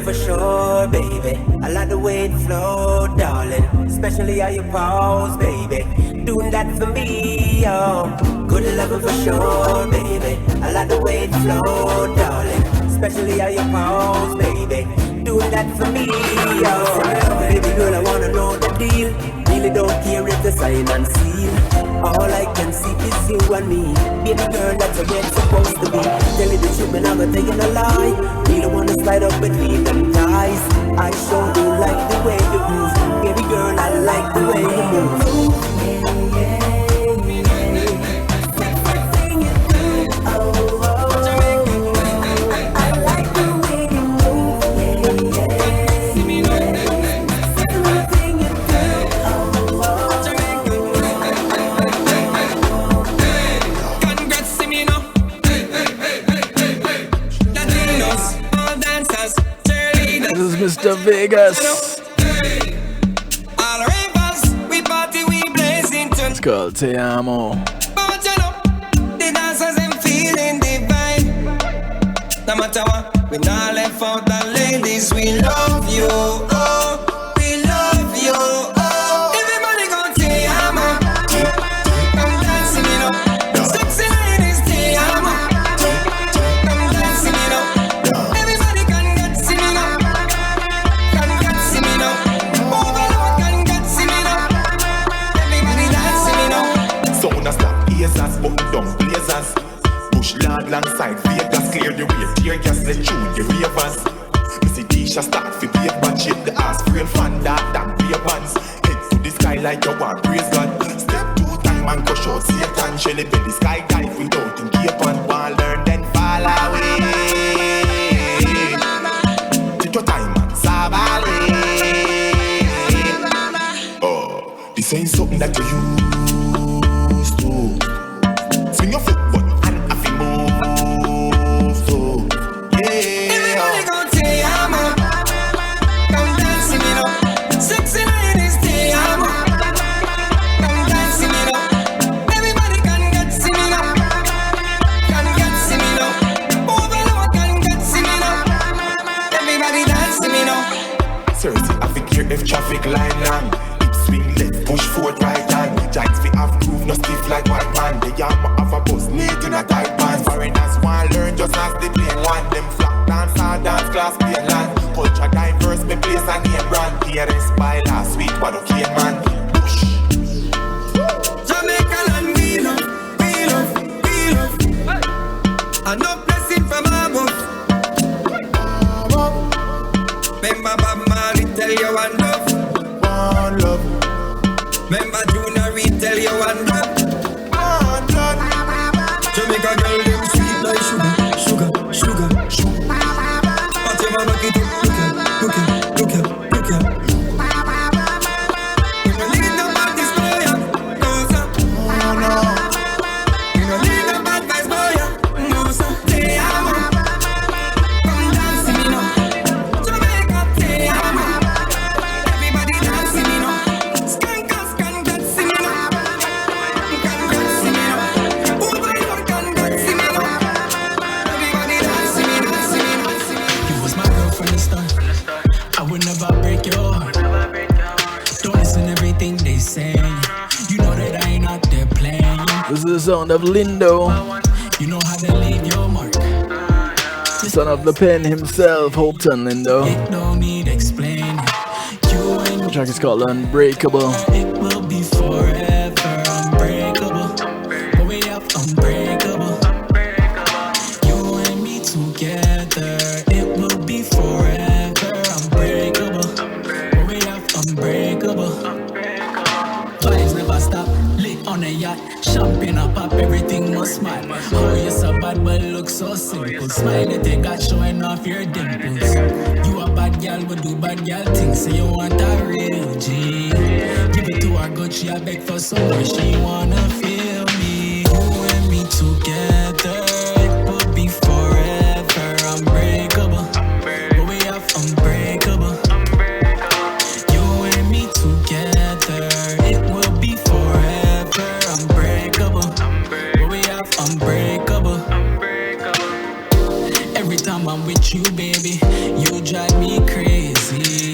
For sure, baby. I like the way it flow, darling. Especially how you pose, baby. Doing that for me, oh. Good loving for sure, baby. I like the way it flow, darling. Especially how you pose, baby. Doing that for me, oh. Baby girl, I wanna know the deal. Really don't care if the sign and seal. All I can see is you and me. Baby girl, that's what it's supposed to be. Tell you the truth, but I'm not taking a lie. Really wanna slide up between them thighs. I sure do like the way you move. Baby girl, I like the way you move. Mr. Vegas. It's called Te Amo. The dancers them feeling divine. No matter what, we not left out the ladies. We love you, oh, we love you, oh. Everybody go Te Amo. Come dancing, you know. Sexy ladies, Te Amo. Come dancing, you know. Everybody can get sing, you know. Button down blazers. Push lard alongside Vegas. Clear the way, tear gas, let tune the ravers. Missy Disha start for big bad shape the ass. Frail fan, dark, beer pants. Head to the sky like you want, praise God. Step 2 time and crush out Satan. Shelly belly sky dive without in cape and one learn then fall away. Take your time and sabale. Oh, this ain't something that you used to. traffic line long. It swing left, push forward right hand. Giants fi have groove, no stiff like white man. The yama have a bus, need in a tight band. Foreigners want learn just as the plain one. Them flock dance, hard dance, class, plain land. Culture diverse, me place and name brand. PRS by last sweet, but okay man. Push. Jamaican and we love. And no blessing from above. Remember Bob Marley tell you one love. One love. Remember Junior Reid tell you one love. One love. Jamaica girl them sweet like sugar. But you mama get it, look at. You don't need no bad this boy, no sir. You don't need no bad vibes boy, no sir. Te amo. Come dance with me now. Jamaica, te amo. Everybody dance with me now. Congrats with me now. Congrats with me now. Over your congrats with me now. Everybody dance with me now. You was my girl from the start. I would never break your heart. Don't listen to everything they say. You know that I ain't out there playing. This is the sound of Lindo, You know how to leave your mark. son of the pen himself, Hopton Lindo. It don't need explaining. You and The track is called Unbreakable. it will be forever unbreakable. But we have unbreakable. You and me together. It will be forever unbreakable. But we have unbreakable. Vibes never stop. Lit on a yacht. Champagne up pop. Everything must smile. Oh, you're so bad but look so simple. Smile it they got showing off your dimples. You a bad girl would do bad girl things. Say you want a real G. Give it to her good. She a beg for some more. She wanna feel me. You and me together. It will be forever unbreakable. But we have unbreakable. You and me together. It will be forever unbreakable. But we have unbreakable. Every time I'm with you, baby, you drive me crazy.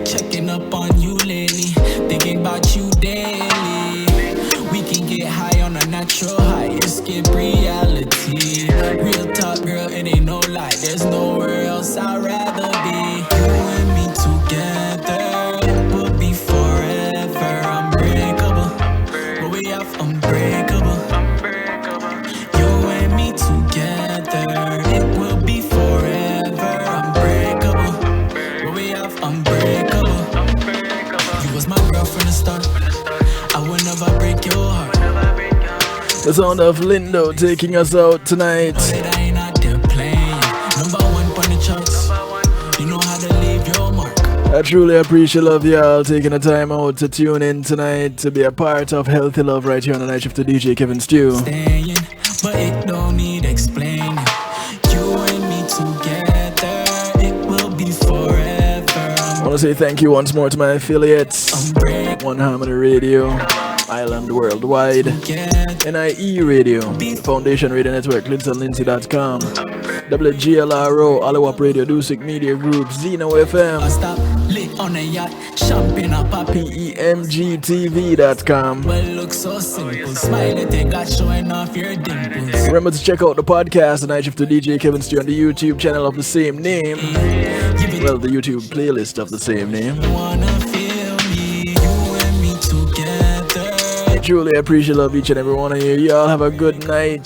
Checking up on you lately, thinking about you daily. We can get high on a natural high, escape reality. Real talk, girl, it ain't no lie. There's nowhere else I'd rather be. You and me together, it will be forever unbreakable. But we have unbreakable. You and me together, it will be forever unbreakable. But we have unbreakable. You was my girl from the start. I would never break your heart. The sound of Lindo taking us out tonight. Said I ain't out there playing. Number one on the charts. You know how to leave your mark. I truly appreciate love y'all taking the time out to tune in tonight to be a part of Healthy Love right here on the night shift to DJ Kevin Stew. Staying, but it don't need explaining. You and me together, it will be forever. I want to say thank you once more to my affiliates, One Harmony Radio, Island Worldwide, NIE Radio, Foundation Radio Network, LindsonLindsay.com, WGLRO, Alawap Radio, Dusik Media Group, Zeno FM, Lit on a yacht, champagne up pop. PEMGTV.com. Well, look so simple. Smile it, they got showing off your dimples. Remember to check out the podcast, The Night Shift to DJ Kevin Stew, on the YouTube channel of the same name. Well, the YouTube playlist of the same name. I truly appreciate love each and every one of you. Y'all have a good night,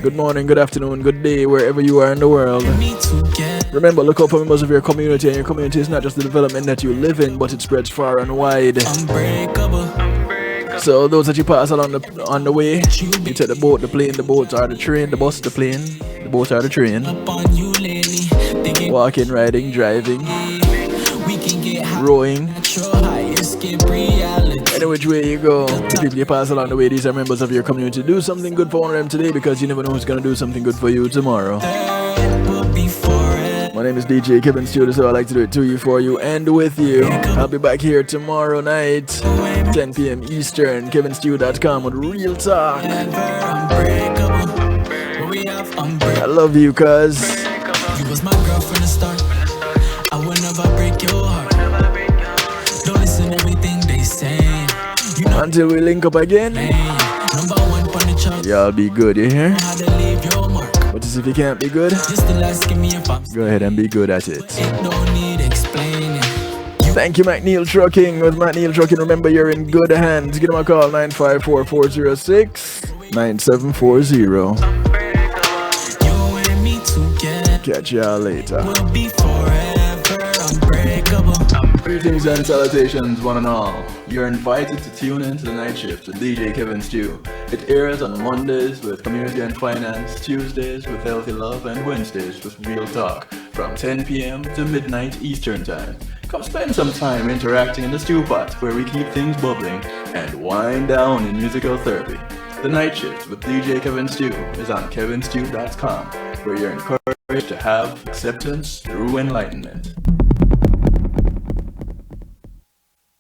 good morning, good afternoon, good day, wherever you are in the world. Remember, look out for members of your community, and your community is not just the development that you live in, but it spreads far and wide. So those that you pass along on the way, you take the boat, the plane, the boat or the train, the bus, the plane, the boat or the train. Walking, riding, driving, rowing. Any which way you go, the people you pass along the way, these are members of your community. Do something good for one of them today, because you never know who's going to do something good for you tomorrow. My name is DJ Kevin Stew, so I like to do it to you, for you, and with you. I'll be back here tomorrow night, 10 p.m. Eastern, kevinstew.com with Real Talk. I love you, cuz. You was my girl from the start. I would never break your heart. until we link up again. Y'all be good, you hear? But if you can't be good, go ahead and be good at it. Thank you, McNeil Trucking. With McNeil Trucking, remember you're in good hands. Give them a call, 954-406-9740. Catch y'all later. Greetings and salutations, one and all. You're invited to tune in to the Night Shift with DJ Kevin Stew. It airs on Mondays with Community and Finance, Tuesdays with Healthy Love, and Wednesdays with Real Talk from 10 p.m. to midnight Eastern Time. Come spend some time interacting in the stew pot where we keep things bubbling and wind down in musical therapy. The Night Shift with DJ Kevin Stew is on kevinstew.com, where you're encouraged to have acceptance through enlightenment.